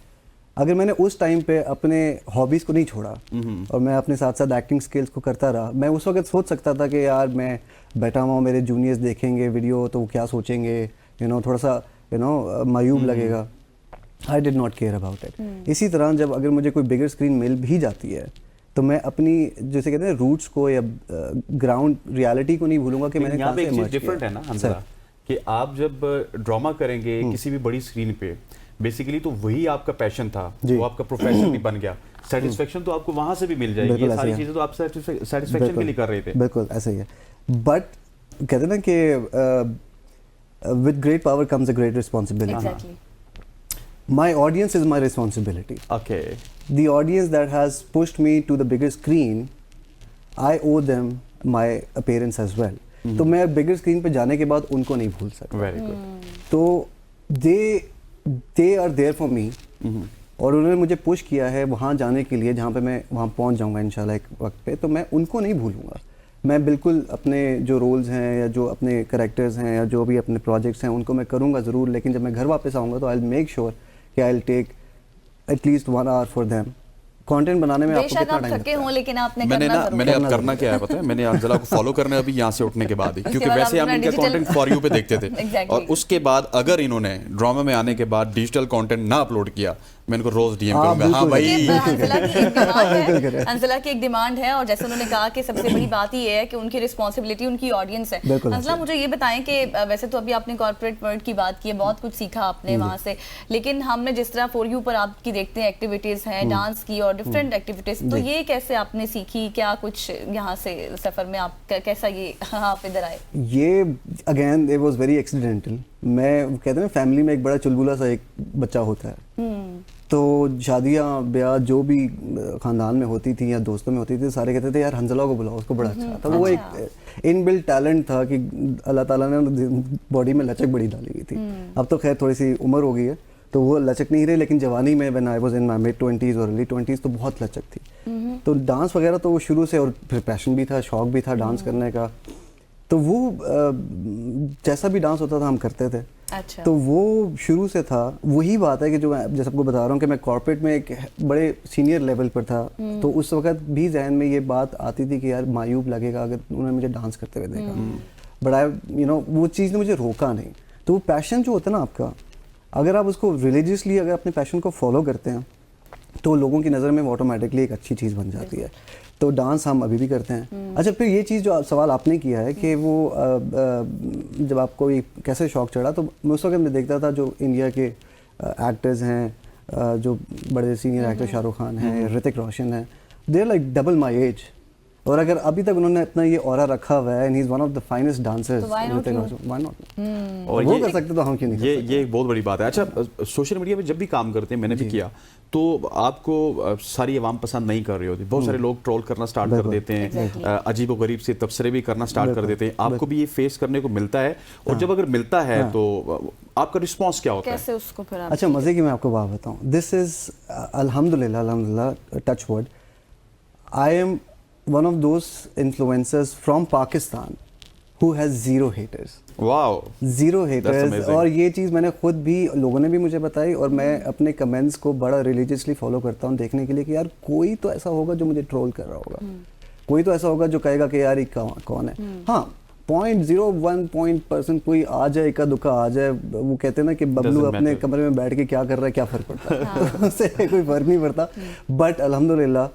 अगर मैंने उस टाइम पे अपने हॉबीज़ को नहीं छोड़ा और मैं अपने साथ साथ एक्टिंग स्किल्स को करता रहा, मैं उस वक्त सोच सकता था कि यार मैं बैठा हुआ, मेरे जूनियर्स देखेंगे वीडियो तो वो क्या सोचेंगे, थोड़ा सा मायूब लगेगा। I did not care about it. इसी तरह जब अगर मुझे कोई बिगर स्क्रीन मिल भी जाती है तो मैं अपनी, जैसे कहते हैं, रूट्स को या ग्राउंड रियलिटी को नहीं भूलूंगा कि मैंने यहाँ पे एक चीज डिफरेंट है ना हंसला, कि आप जब ड्रामा करेंगे किसी भी बड़ी स्क्रीन पे, बेसिकली तो वही आपका पैशन था, वो आपका प्रोफेशन भी बन गया, सेटिस्फेक्शन तो आपको वहां से भी मिल जाएगी। ये सारी चीजें तो आप सेटिस्फेक्शन के लिए कर रहे थे। बिल्कुल ऐसा ही है, बट कहते हैं ना कि with great power comes a great responsibility. My audience is my responsibility. Okay. The audience that has pushed me to the bigger screen, I owe them my appearance as well. तो मैं bigger screen पे जाने के बाद उनको नहीं भूल सकता। Very good. तो they are there for me और उन्होंने मुझे पुश किया है वहाँ जाने के लिए जहाँ पे मैं वहाँ पहुँच जाऊँगा इंशाल्लाह एक वक्त पे, तो मैं उनको नहीं भूलूँगा। मैं बिल्कुल अपने जो रोल्स हैं या जो अपने कैरेक्टर्स हैं या जो भी अपने प्रोजेक्ट्स हैं उनको मैं करूँगा ज़रूर, लेकिन जब मैं घर वापस आऊँगा तो आई विल मेक श्योर कि I will take at least 1 hour for them. Content बनाने में आपको बेशक कितना आप टाइम थके लगता हों है? लेकिन आपने मैंने करना ना जरूर मैंने है। अब करना क्या है पता है, मैंने अंजला को फॉलो करना है अभी यहाँ से उठने के बाद ही, क्योंकि बाद वैसे आप हम इनका अपना कंटेंट फॉर यू पे देखते थे Exactly. और उसके बाद अगर इन्होंने ड्रामा में आने के बाद डिजिटल कंटेंट ना अपलोड किया मैं इनको रोज डीएम हाँ, करूंगा। हाँ बिल्कुल। भाई अंजला की एक डिमांड है और जैसे उन्होंने कहा कि सबसे बड़ी बात ये है कि उनकी रिस्पॉन्सिबिलिटी उनकी ऑडियंस है। बिल्कुल। अंजला मुझे ये बताएं कि वैसे तो अभी आपने कॉर्पोरेट वर्ल्ड की बात की है, बहुत कुछ सीखा आपने वहाँ से, लेकिन हमने जिस तरह फॉर यू पर आपकी देखते हैं एक्टिविटीज हैं डांस की और डिफरेंट एक्टिविटीज, तो ये कैसे आपने सीखी, क्या कुछ यहाँ से सफर में आप कैसा ये आप इधर आए? ये again it was very accidental. मैं कहते हैं ना फैमिली में एक बड़ा चुलबुला सा एक बच्चा होता है, तो शादियाँ ब्याह जो भी ख़ानदान में होती थी या दोस्तों में होती थी, सारे कहते थे यार हंजला को बुलाओ, उसको बड़ा अच्छा था। वो एक इनबिल्ट टैलेंट था कि अल्लाह ताला ने बॉडी में लचक बड़ी डाली हुई थी। अब तो खैर थोड़ी सी उम्र हो गई है तो वो लचक नहीं रही, लेकिन जवानी में when I was in my mid 20s और अर्ली 20s तो बहुत लचक थी। तो डांस वगैरह तो वो शुरू से, और फिर पैशन भी था, शौक भी था डांस करने का, तो वो जैसा भी डांस होता था हम करते थे। अच्छा। तो वो शुरू से था। वही बात है कि जो मैं जैसे आपको बता रहा हूँ कि मैं कॉर्पोरेट में एक बड़े सीनियर लेवल पर था, तो उस वक्त भी जहन में ये बात आती थी कि यार मायूब लगेगा अगर उन्होंने मुझे डांस करते हुए देखा, बट आई वो चीज़ ने मुझे रोका नहीं। तो वो पैशन जो होता है ना आपका, अगर आप उसको रिलीजियसली अगर अपने पैशन को फॉलो करते हैं तो लोगों की नज़र में वो ऑटोमेटिकली एक अच्छी चीज़ बन जाती है। तो डांस हम अभी भी करते हैं। अच्छा, फिर ये चीज़ जो सवाल आपने किया है कि वो जब आपको ये कैसे शौक चढ़ा, तो मैं उस वक्त मैं देखता था जो इंडिया के एक्टर्स हैं, जो बड़े सीनियर एक्टर शाहरुख खान हैं, ऋतिक रोशन है, they are like double my age, और अगर अभी तक उन्होंने अपना ये ऑरा रखा हुआ है and he is one of the finest dancers, why not? और वो ये कर सकते तो हम क्यों नहीं कर सकते? ये एक बहुत बड़ी बात है। अच्छा, सोशल मीडिया पे जब भी काम करते हैं, मैंने भी किया, तो आपको सारी आवाम पसंद नहीं कर रही होती, बहुत सारे लोग ट्रोल करना स्टार्ट कर देते हैं, अजीब व गरीब से तबसरे भी करना स्टार्ट कर देते हैं। आपको भी ये फेस करने को मिलता है? और जब अगर मिलता है तो आपका रिस्पॉन्स क्या होता है? कैसे उसको फिर आप? अच्छा, मज़े की मैं आपको बात बताऊँ। दिस इज़ अल्हम्दुलिल्लाह touch word, I am one of those influencers from Pakistan who has zero haters. Wow, zero that's haters. amazing. और ये चीज़ मैंने खुद भी, लोगों ने भी मुझे बताई, और मैं अपने कमेंट्स को बड़ा रिलीजियसली फॉलो करता हूँ देखने के लिए कि यार कोई तो ऐसा होगा जो मुझे ट्रोल कर रहा होगा, कोई तो ऐसा होगा जो कहेगा कि यार ये कौन है। हाँ, 0.01% कोई आ जाए, इक्का दुक्का आ जाए, वो कहते हैं ना कि बबलू अपने कमरे में बैठ के क्या कर रहा है, क्या फ़र्क पड़ता है, उससे कोई फ़र्क नहीं पड़ता। बट अल्हम्दुलिल्लाह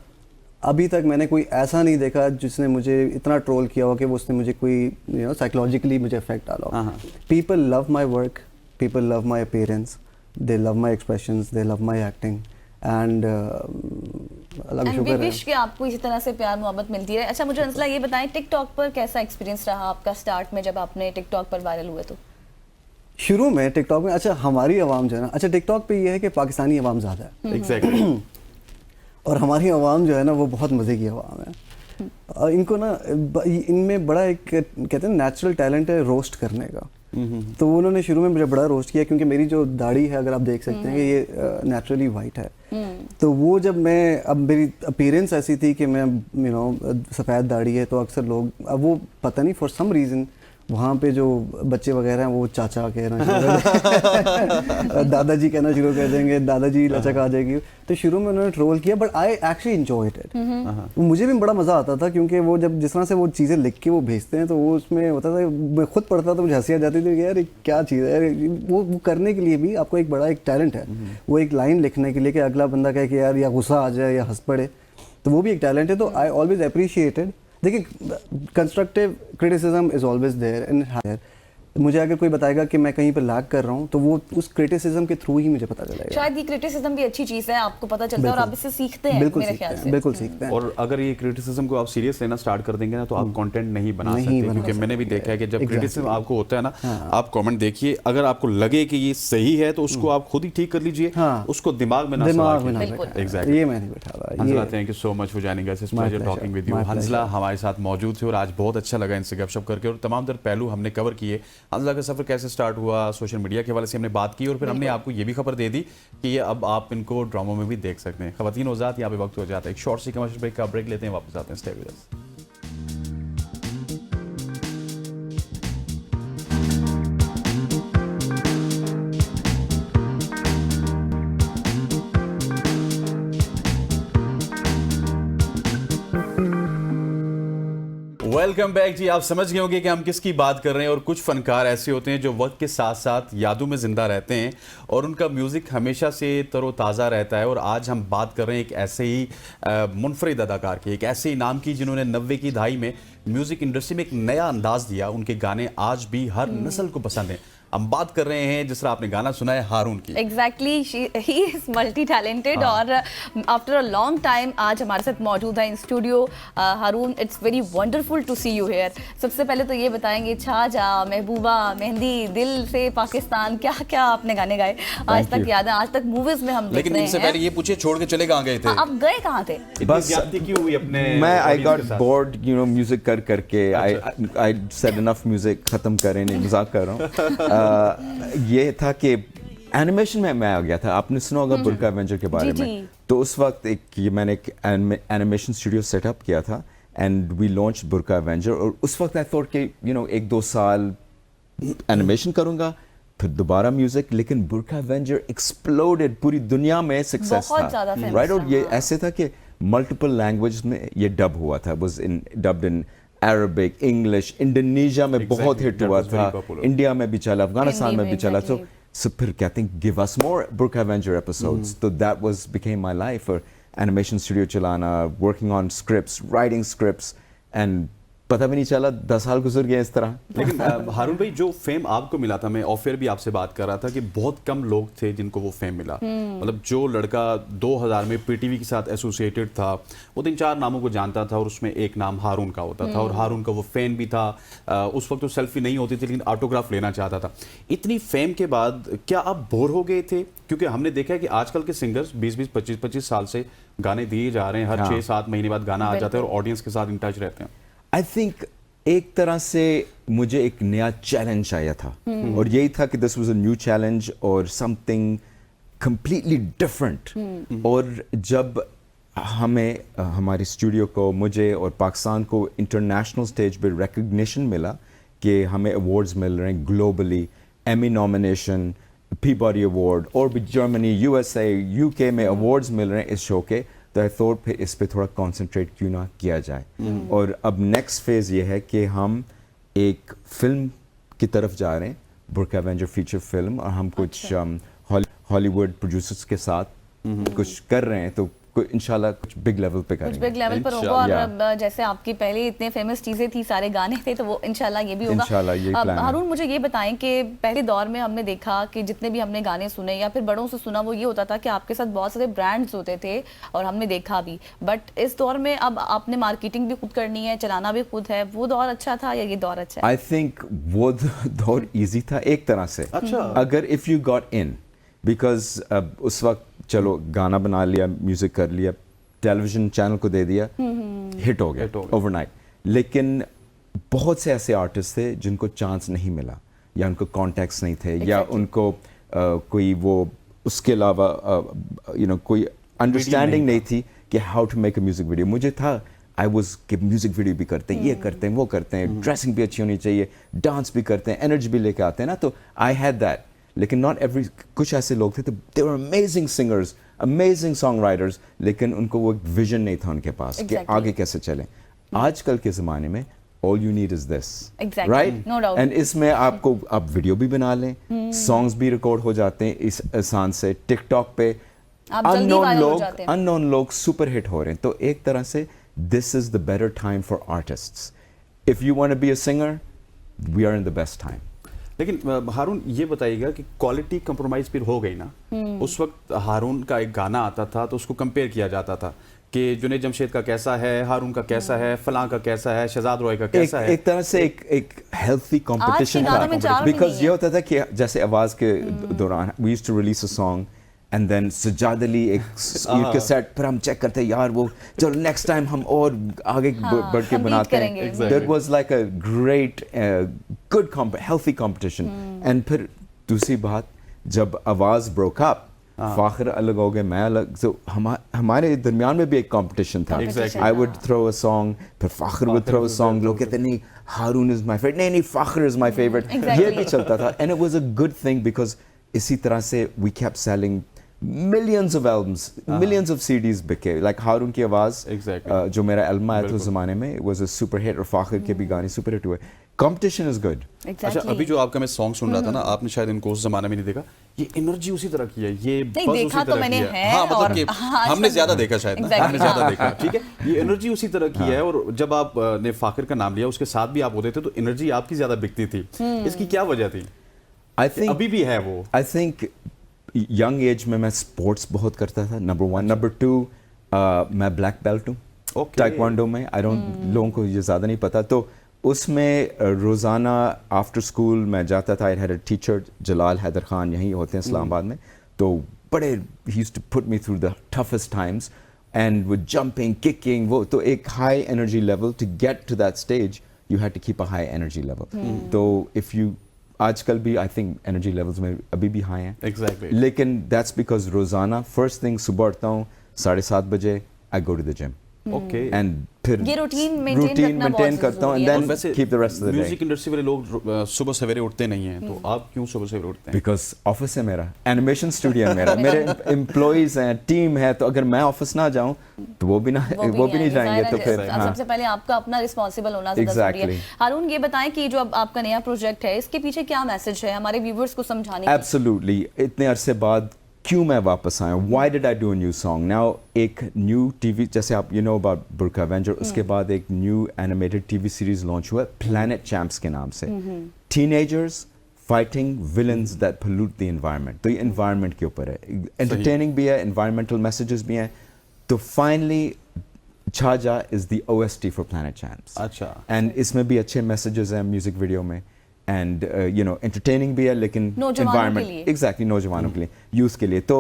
अभी तक मैंने कोई ऐसा नहीं देखा जिसने मुझे इतना ट्रोल किया हो कि वो उसने मुझे कोई साइकोलॉजिकली मुझे इफेक्ट डाला हो। People love my work, people love my appearance, they love my expressions, they love my acting, and Allah का शुक्र है कि आपको इसी तरह से प्यार मोहब्बत मिलती है। अच्छा, मुझे अंसला ये बताएं, टिकटॉक पर कैसा एक्सपीरियंस रहा आपका स्टार्ट में जब आपने टिकटॉक पर वायरल हुए? तो शुरू में टिकटॉक में, अच्छा हमारी आवाम जो है ना, अच्छा टिकटॉक पे ये है कि पाकिस्तानी आवाम ज़्यादा है। एग्जैक्टली। और हमारी आवाम जो है ना वो बहुत मज़े की आवाम है, और इनको ना इनमें बड़ा एक कहते हैं नेचुरल टैलेंट है रोस्ट करने का। तो उन्होंने शुरू में मुझे बड़ा रोस्ट किया, क्योंकि मेरी जो दाढ़ी है, अगर आप देख सकते हैं कि ये नेचुरली वाइट है, तो वो जब मैं, अब मेरी अपीयरेंस ऐसी थी कि मैं सफ़ेद दाढ़ी है, तो अक्सर लोग, अब वो पता नहीं फॉर सम रीज़न वहाँ पे जो बच्चे वगैरह हैं वो चाचा कहना शुरू दादाजी कहना शुरू कर देंगे, दादाजी लचक आ जाएगी। तो शुरू में उन्होंने ट्रोल किया, but I actually enjoyed it. मुझे भी बड़ा मज़ा आता था, क्योंकि वो जब जिस तरह से वो चीज़ें लिख के वो भेजते हैं, तो वो उसमें होता था, मैं खुद पढ़ता था, मुझे हंसी आ जाती थी कि यार क्या चीज़ है। वो करने के लिए भी आपको एक बड़ा एक टैलेंट है, वो एक लाइन लिखने के लिए कि अगला बंदा कहे कि यार या गुस्सा आ जाए या हंस पड़े, तो वो भी एक टैलेंट है। तो आई ऑलवेज अप्रिशिएटेड। देखिए, constructive criticism is always there and मुझे अगर कोई बताएगा कि मैं कहीं पर लैग कर रहा हूँ, तो वो उस क्रिटिसिज्म के थ्रू ही मुझे पता चलेगा। शायद ये क्रिटिसिज्म भी अच्छी चीज़ है, आपको पता चलता है और आप इससे सीखते हैं। मेरे ख्याल से बिल्कुल सीखते हैं। और अगर ये क्रिटिसिज्म को आप सीरियस लेना स्टार्ट कर देंगे ना, तो आप कंटेंट नहीं बना सकते, क्योंकि मैंने भी देखा है कि जब क्रिटिसिज्म आपको होता है ना, आप कमेंट देखिए, अगर आपको लगे कि ये सही है तो उसको आप खुद ही ठीक कर लीजिए, उसको दिमाग में ना एग्जैक्टली। ये मैंने बैठा हुआ है। Hansla, thank you so much for joining us, it's pleasure talking with you. Hansla हमारे साथ मौजूद थे और आज बहुत अच्छा लगा इनसे गपशप करके, और तमाम तर पहलू हमने कवर किए हादसा का सफ़र कैसे स्टार्ट हुआ, सोशल मीडिया के हवाले से हमने बात की और फिर हमने आपको ये भी खबर दे दी कि ये अब आप इनको ड्रामों में भी देख सकते हैं। ख़वातीन औज़ात यहाँ पे वक्त हो जाता है, एक शॉर्ट सी कमर्शियल ब्रेक का ब्रेक लेते हैं, वापस आते हैं। Stay with us. Welcome back ji. आप समझ गए होंगे कि हम किसकी बात कर रहे हैं और कुछ फनकार ऐसे होते हैं जो वक्त के साथ साथ यादों में ज़िंदा रहते हैं और उनका म्यूज़िक हमेशा से तरोताज़ा रहता है। और आज हम बात कर रहे हैं एक ऐसे ही मुनफरिद अदाकार की, एक ऐसे ही नाम की जिन्होंने 90 की दहाई में म्यूज़िक इंडस्ट्री में एक नया अंदाज़ दिया। उनके गाने आज भी हर नस्ल को पसंद हैं। हम बात कर रहे हैं, जिस तरह आपने गाना सुना है, हारून की। Exactly, he is multi talented और आफ्टर अ लॉन्ग टाइम आज हमारे साथ मौजूद है in studio. Haroon, it's very wonderful to see you here. सबसे पहले तो ये बताएंगे, छाजा, महबूबा, मेहंदी, दिल से पाकिस्तान, क्या क्या आपने गाने गाए आज तक याद है? आज तक मूवीज में हम देख लेकिन रहे इनसे हैं। पहले ये पूछे, छोड़ के चले कहाँ गए थे? आप गए कहाँ थे? बस क्यों हुई अपने? मैं I got bored, you know, music कर करके। आई सेड इनफ म्यूजिक, खत्म करें, नहीं मजाक कर रहा हूँ। ये था कि एनिमेशन में मैं आ गया था। आपने सुना होगा बुर्का एवेंजर के बारे में। तो उस वक्त मैंने एक एनिमेशन स्टूडियो सेटअप किया था एंड वी लॉन्च बुर्का एवेंजर। और उस वक्त आई थॉट कि यू नो 1-2 साल एनिमेशन करूंगा, फिर दोबारा म्यूजिक। लेकिन बुर्का एवेंजर एक्सप्लोडेड, पूरी दुनिया में सक्सेस था, राइट? और ये ऐसे था कि मल्टीपल लैंग्वेज में ये डब हुआ था, was in dubbed in Arabic, English, Indonesia में बहुत हिट हुआ था, इंडिया में भी चला, अफगानिस्तान में भी चला। So फिर कहते हैं give us more Burqa Avenger episodes. So that became my life, और animation studio चलाना, working on scripts, writing scripts, and पता भी नहीं चला 10 साल गुजर गए इस तरह। लेकिन हारून भाई, जो फेम आपको मिला था, मैं ऑफर भी आपसे बात कर रहा था कि बहुत कम लोग थे जिनको वो फेम मिला। मतलब जो लड़का 2000 में पीटीवी के साथ एसोसिएटेड था, वो 3-4 नामों को जानता था और उसमें एक नाम हारून का होता था। और हारून का वो फैन भी था। उस वक्त तो सेल्फी नहीं होती थी, लेकिन ऑटोग्राफ लेना चाहता था। इतनी फेम के बाद क्या आप बोर हो गए थे? क्योंकि हमने देखा है कि आजकल के सिंगर्स 20-20, 25-25 साल से गाने दिए जा रहे हैं, हर 6-7 महीने बाद गाना आ जाता है और ऑडियंस के साथ इन टच रहते हैं। आई थिंक एक तरह से मुझे एक नया चैलेंज आया था, और यही था कि this was a new challenge और समथिंग कंप्लीटली डिफरेंट। और जब हमें हमारी स्टूडियो को, मुझे और पाकिस्तान को इंटरनेशनल स्टेज पे रिकग्निशन मिला कि हमें अवार्ड्स मिल रहे हैं globally, Emmy nomination, Peabody award, और भी जर्मनी, यूएसए, यूके में अवार्ड्स मिल रहे हैं इस शो के, तो आई थॉट फिर इस पे थोड़ा कॉन्सेंट्रेट क्यों ना किया जाए। और अब नेक्स्ट फेज ये है कि हम एक फिल्म की तरफ जा रहे हैं, बुर्का एवेंजर फीचर फिल्म, और हम कुछ हॉलीवुड प्रोड्यूसर्स के साथ कुछ कर रहे हैं। तो इंशाल्लाह कुछ बिग लेवल पे करेंगे, कुछ बिग लेवल पर होगा। और जैसे आपकी पहले इतने फेमस चीजें थी, सारे गाने थे, तो वो इंशाल्लाह ये भी होगा। इंशाल्लाह यही प्लान है। हारून, मुझे ये बताएं कि पहले दौर में हमने देखा कि जितने भी हमने गाने सुने या फिर बड़ों से सुना, वो ये होता था कि आपके साथ बहुत सारे ब्रांड्स होते थे और हमने देखा भी। बट इस दौर में अब आपने मार्केटिंग भी खुद करनी है, चलाना भी खुद है। वो दौर अच्छा था या ये दौर अच्छा है? आई थिंक वो दौर इजी था एक तरह से। अच्छा, अगर if you got in, because उस वक्त चलो गाना बना लिया, म्यूजिक कर लिया, टेलीविजन चैनल को दे दिया, हिट हो गया ओवरनाइट। लेकिन बहुत से ऐसे आर्टिस्ट थे जिनको चांस नहीं मिला, या उनको कॉन्टैक्ट्स नहीं थे, या उनको कोई वो उसके अलावा यू नो कोई अंडरस्टैंडिंग नहीं थी कि how to make a music video. मुझे था आई वाज कि म्यूजिक वीडियो भी करते हैं, ये करते हैं, वो करते हैं, ड्रेसिंग भी अच्छी होनी चाहिए, डांस भी करते हैं, एनर्जी भी लेके आते हैं ना। तो आई हैड दैट। लेकिन नॉट एवरी, कुछ ऐसे लोग थे तो they were amazing singers, amazing song writers, लेकिन उनको वो एक विजन नहीं था उनके पास कि आगे कैसे चलें। आजकल के ज़माने में all you need is this, right? And इसमें आपको आप वीडियो भी बना लें, सॉन्ग्स भी रिकॉर्ड हो जाते हैं इस आसान से। टिकटॉक पे अननोन लोग सुपर हिट हो रहे हैं। तो एक तरह से this is the better time for artists. If you want to be a singer, we are in the best time. लेकिन हारून, ये बताइएगा कि क्वालिटी कंप्रोमाइज फिर हो गई ना? उस वक्त हारून का एक गाना आता था तो उसको कंपेयर किया जाता था कि जुनैद जमशेद का कैसा है, हारून का कैसा है, फलां का कैसा है, शहजाद रॉय का कैसा है। एक तरह से एक हेल्थी कंपटीशन था, बिकॉज ये होता था कि जैसे आवाज के दौरान we used to release a song and then Sajjad Ali एक कैसेट पर हम चेक करते यार वो चलो नेक्स्ट टाइम हम और आगे बढ़ के compete बनाते करेंगे। हैं. That was like a great good healthy competition. And फिर दूसरी बात जब आवाज broke up, फाखर अलग हो गए, मैं अलग, so हमारे दरमियान में भी एक कंपटीशन था. Exactly. I would throw a song, फिर Fakhar would throw a song, लोग कहते नहीं हारून is my favorite, नहीं Fakhar is my favorite. Exactly. ये भी चलता था. And it was a good thing because इसी तरह से we kept selling millions of albums, millions of CDs बिके. Like हारून की आवाज, Exactly. जो मेरा एल्बम आया था उस जमाने में, it was a super hit, और फाखर के भी गाने super hit हुए. Competition is good. अच्छा, अभी जो आपका मैं सॉन्ग सुन रहा था ना, आपने शायद इनको उस जमाने में नहीं देखा, ये एनर्जी उसी तरह की है, ये बस उसी देखा तो तरह मैंने की है. है, हाँ, मतलब और कि हाँ, हमने अच्छा, ज्यादा देखा शायद ना, Exactly, हमने ज्यादा हाँ. देखा, ठीक है. ये एनर्जी उसी तरह की है, और जब आप ने फाकिर का नाम लिया, उसके साथ भी आप होते थे, तो एनर्जी आपकी ज्यादा बिकती थी. इसकी क्या वजह थी? I think अभी भी है वो. I think young age में मैं स्पोर्ट्स बहुत करता था, नंबर 1. नंबर 2 मैं ब्लैक बेल्ट हूँ टाइक्वांडो में. आई डोंट, लोगों को ये ज़्यादा नहीं पता. तो उसमें रोज़ाना आफ्टर स्कूल मैं जाता था. I had a teacher Jalal Haider Khan, यहीं होते हैं इस्लामाबाद में. तो बड़े ही used to put me through the toughest times, and with jumping kicking, वो तो एक high energy level. To get to that stage you had to keep a high energy level. तो इफ़ यू, आजकल भी आई थिंक एनर्जी लेवल्स में अभी भी high हैं. Exactly. लेकिन दैट्स बिकॉज रोज़ाना फर्स्ट थिंग सुबह उठता हूँ 7:30 बजे, I go to the gym, okay. And फिर ये routine maintain रखना बहुत मेंटेन करता हूँ, एंड जरूरी है। Then keep the rest of the day. Music industry वाले लोग सुबह सवेरे उठते नहीं हैं, तो आप क्यों सुबह सवेरे उठते हैं? बिकॉज ऑफिस है मेरा, एनिमेशन स्टूडियो है मेरा, मेरे एम्प्लॉइज हैं, टीम है, तो अगर मैं ऑफिस ना जाऊँ तो वो भी नहीं जाएंगे. तो फिर अब सबसे पहले आपका अपना रिस्पॉन्सिबल होना ज़्यादा जरूरी है. Exactly. हारून, ये बताएं कि जो अब आपका नया प्रोजेक्ट है, इसके पीछे क्या मैसेज है हमारे व्यूवर्स को समझाने की? एब्सोल्युटली. इतने अरसे बाद क्यों मैं वापस आया, why did I do a new song now. एक न्यू टीवी, जैसे आप यू नो अबाउट बुर्का एवेंजर, उसके बाद एक new animated TV series launch हुआ प्लैनेट चैंप्स के नाम से. Teenagers fighting villains that pollute the environment. तो ये एनवायरनमेंट के ऊपर है, एंटरटेनिंग भी है, एनवायरमेंटल मैसेजेस भी हैं. तो फाइनली छाजा is the OST for planet champs. अच्छा. एंड इसमें भी अच्छे मैसेजेस हैं म्यूजिक वीडियो में, एंड यू नो एंटरटेनिंग भी है, लेकिन नौजवानों के लिए. एग्जैक्टली नौजवानों के लिए, यूथ के लिए. तो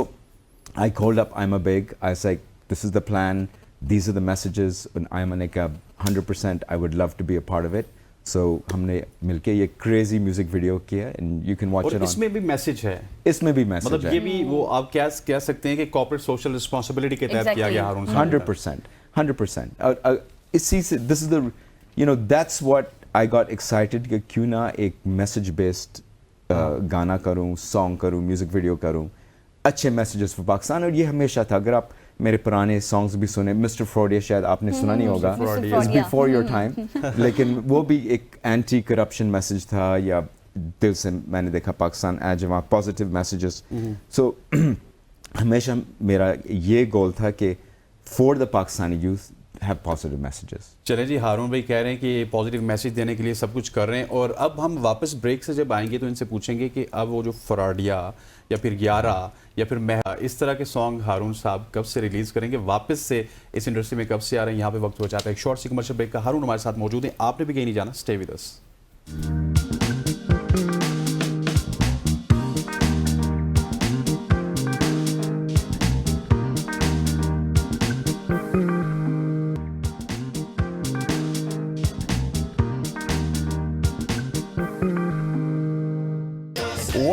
I called up I am a big, I said this is the plan, these are the messages, I am like 100% I would love to be a part of it. So हमने मिलके ये crazy music video किया, and you can watch or it on. इसमें भी message है, इसमें भी message मतलब है. ये भी वो आप क्या कह सकते हैं कि कॉर्पोरेट सोशल रिस्पांसिबिलिटी के तहत किया गया हारून साहब. 100%. इसी से this is the, you know, that's what I got excited कि क्यों ना एक मैसेज बेस्ड गाना करूं, सॉन्ग करूं, म्यूजिक वीडियो करूं, अच्छे मैसेजेस फॉर पाकिस्तान. और ये हमेशा था. अगर आप मेरे पुराने सॉन्ग्स भी सुने, मिस्टर फ्रॉडिया शायद आपने सुना नहीं होगा, Fraudiya. It's before your time, लेकिन वो भी एक एंटी करप्शन मैसेज था, या दिल से मैंने देखा पाकिस्तान आज वहाँ पॉजिटिव मैसेजेस. सो हमेशा मेरा ये गोल था कि for the Pakistani youth have positive messages. चले जी, हारून भाई कह रहे हैं कि पॉजिटिव मैसेज देने के लिए सब कुछ कर रहे हैं. और अब हम वापस ब्रेक से जब आएंगे तो इनसे पूछेंगे कि अब वो जो फ्रॉडिया या फिर 11 या फिर मेहा, इस तरह के सॉन्ग हारून साहब कब से रिलीज करेंगे, वापस से इस इंडस्ट्री में कब से आ रहे हैं. यहाँ पे वक्त हो जाता है एक शॉर्ट सी कमर्शियल ब्रेक का. हारून हमारे साथ मौजूद है, आपने भी कहीं नहीं जाना, stay with us.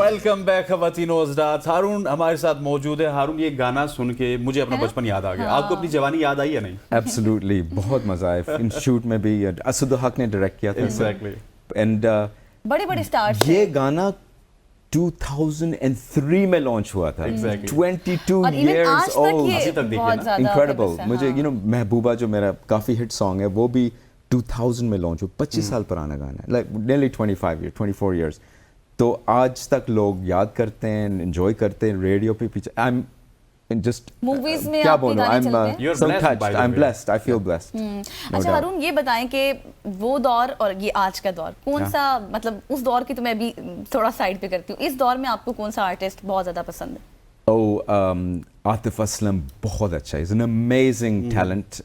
Welcome back खवातीन और हज़रात. हारून हमारे साथ मौजूद है. हारून, ये गाना सुन के मुझे अपना बचपन याद आ गया. आपको अपनी जवानी याद आई या नहीं? एब्सोल्युटली, बहुत मजा आया. इन शूट में भी असद हक ने डायरेक्ट किया था. Exactly. एंड बड़े स्टार्स ये गाना 2003 में लॉन्च हुआ था. Exactly. 22 और इवन आज years तक old. ये अभी तक देखिए बहुत ना, ज्यादा इनक्रेडिबल. famous है, मुझे हाँ. यू नो महबूबा जो मेरा काफी हिट सॉन्ग है, वो भी 2000 में लॉन्च हुआ. 25 साल पुराना गाना है, लाइक नियरली 24 years. तो आज तक लोग याद करते हैं, एंजॉय करते हैं. रेडियो पे पीछे आई एम जस्ट Movies में क्या आपके बोलूं, गाने आई चलते हैं? Um You're so blessed, touched. by the I'm way. blessed. I feel blessed. अच्छा हारून, ये बताएं कि वो दौर और ये आज का दौर कौन सा, मतलब उस दौर की तो मैं अभी थोड़ा साइड पे करती हूँ, इस दौर में आपको कौन सा आर्टिस्ट बहुत ज्यादा पसंद है? आतिफ असलम बहुत अच्छा है. Is an amazing talent.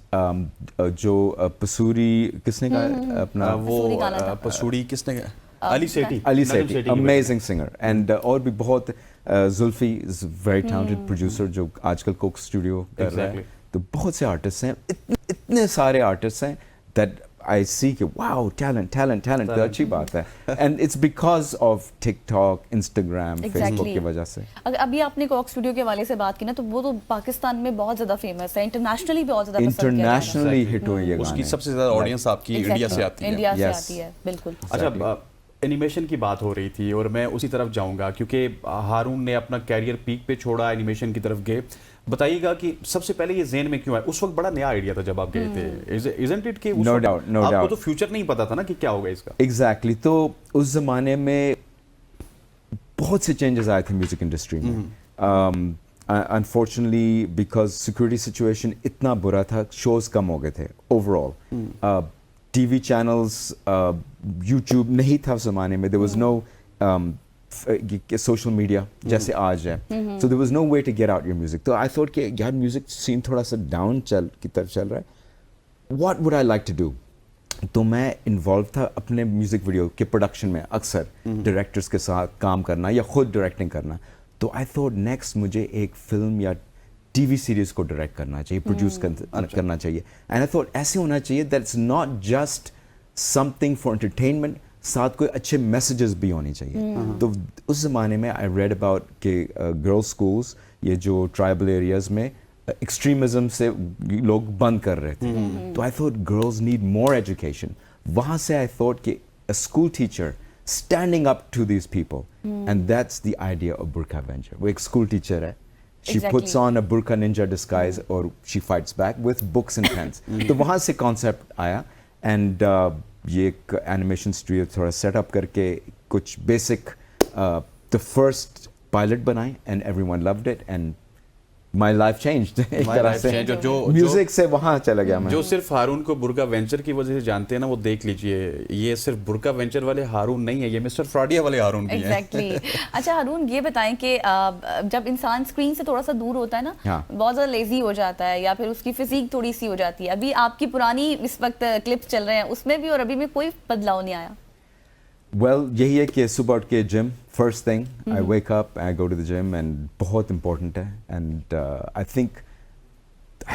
जो पसूरी किसने कहा अपना, वो पसूरी गाना था. पसूड़ी किसने अली सेठी Ali नजम Sethi, सेठी की amazing singer, and और भी बहुत Zulfi is a very talented producer जो आजकल कोक स्टूडियो कर रहा है. Exactly. तो बहुत से आर्टिस्ट हैं, इतने सारे आर्टिस्ट हैं that I see कि wow talent तो अच्छी बात है, and it's because of TikTok, Instagram, Facebook की वजह से. अगर अभी आपने कॉक स्टूडियो के हवाले से बात की ना, तो वो तो पाकिस्तान में बहुत ज्यादा फेमस है, इंटरनेशनली बहुत ज्यादा पसंद किया जा रहा है। Internationally hit हुई ये उसकी गाने. सबसे ज्यादा ऑडियंस आपकी इंडिया से आती है। इंडिया से Yes. आती है, बिल्कुल। अच्छा, एनिमेशन की बात हो रही थी और मैं उसी तरफ जाऊंगा क्योंकि हारून ने अपना कैरियर पीक पे छोड़ा, एनिमेशन की तरफ गए। बताइएगा कि सबसे पहले ये ज़हन में क्यों आया? उस वक्त बड़ा नया आइडिया था जब आप गए थे, isn't it कि उस No वक्त doubt, no आपको doubt. तो फ्यूचर नहीं पता था ना कि क्या होगा इसका। Exactly. तो उस ज़माने में बहुत से चेंजेस आए थे म्यूजिक इंडस्ट्री में. Unfortunately, because security situation इतना बुरा था, shows कम हो गए थे overall. TV channels, YouTube नहीं था उस ज़माने में. There was no social media जैसे आज है. So there was no way to get out your music. तो I thought कि यार म्यूजिक सीन थोड़ा सा डाउन की तरफ चल रहा है. What would I like to do? तो मैं इन्वॉल्व था अपने म्यूजिक वीडियो के प्रोडक्शन में, अक्सर डायरेक्टर्स के साथ काम करना या खुद डायरेक्टिंग करना. तो आई थॉट नेक्स्ट मुझे एक फिल्म या टीवी सीरीज को डायरेक्ट करना चाहिए, प्रोड्यूस करना चाहिए. एंड आई थॉट ऐसे होना चाहिए that's not just something for entertainment, साथ कोई अच्छे मैसेजेस भी होने चाहिए. तो उस ज़माने में आई रेड अबाउट के गर्ल्स स्कूल्स, ये जो ट्राइबल एरियाज में एक्सट्रीमिज्म से लोग बंद कर रहे थे. तो I thought girls need more education. वहाँ से आई थॉट कि a school teacher standing up to these people, and that's the idea of Burka Avenger. वो एक स्कूल टीचर है. She puts on a burqa ninja disguise और she fights back with books and pens. तो वहाँ से concept आया, and ये एक animation studio थोड़ा set up करके कुछ basic the first pilot बनाए, and everyone loved it, and my life changed. एक My तरह life से changed. जो म्यूजिक से वहाँ चला गया मैं. जो सिर्फ हारून को बुर्का वेंचर की वजह से जानते हैं ना, वो देख लीजिए, ये सिर्फ बुर्का वेंचर वाले हारून नहीं है, ये मिस्टर फ्रॉडिया वाले हारून भी हैं। Exactly. अच्छा हारून, ये बताएं कि जब इंसान स्क्रीन से थोड़ा सा दूर होता है ना, हाँ. बहुत ज़्यादा लेजी हो जाता है या फिर उसकी फिजिक थोड़ी सी हो जाती है. अभी आपकी पुरानी इस वक्त क्लिप्स चल रहे हैं, उसमें भी और अभी में कोई बदलाव नहीं आया? Well, यही है कि सुबह उठ के gym, first thing, I wake up, I go to the gym, and बहुत important है, and I think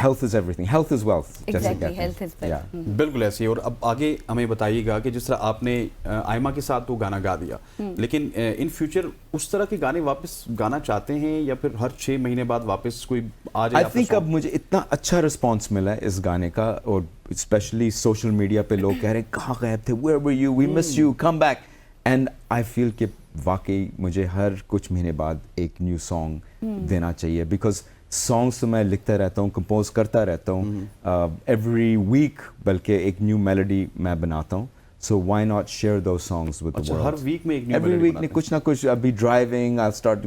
health is everything. Health is wealth. जैसे Exactly, कहते हैं. health is wealth. Yeah. बिल्कुल ऐसे ही। और अब आगे हमें बताइएगा कि जिस तरह आपने आयमा के साथ तो गाना गा दिया, लेकिन इन फ्यूचर उस तरह के गाने वापस गाना चाहते हैं या फिर हर 6 महीने बाद वापस कोई आ जाए? I think अब मुझे इतना अच्छा रिस्पॉन्स मिला है इस गाने का, और स्पेशली सोशल मीडिया पे लोग कह रहे हैं कहाँ गए थे, where were you, we miss you, come back, and I feel कि वाकई मुझे हर कुछ महीने बाद एक न्यू सॉन्ग देना चाहिए, बिकॉज सॉन्ग्स तो मैं लिखता रहता हूँ, कंपोज करता रहता हूँ एवरी वीक, बल्कि एक न्यू मेलोडी मैं बनाता हूँ. So why not share those songs with the world? हर वीक में एक न्यू Every week कुछ ना कुछ. I'll be driving, I'll start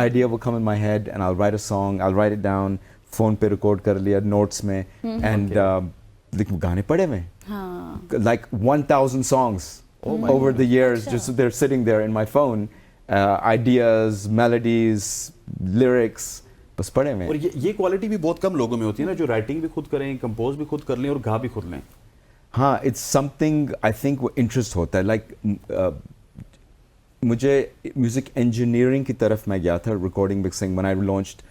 idea will come in my head, and I'll write a song, I'll write it down, phone पे record कर लिया notes में, and गाने पड़े में, like 1,000 songs over the years, just they're sitting there in my phone, ideas, melodies, lyrics, बस पड़े में. और ये क्वालिटी भी बहुत कम लोगों में होती है ना, जो राइटिंग भी खुद करें, कंपोज भी खुद कर लें और गा भी खुद लें. हाँ, it's something I think वो इंटरेस्ट होता है. like मुझे म्यूजिक इंजीनियरिंग की तरफ मैं गया था, recording mixing, when I launched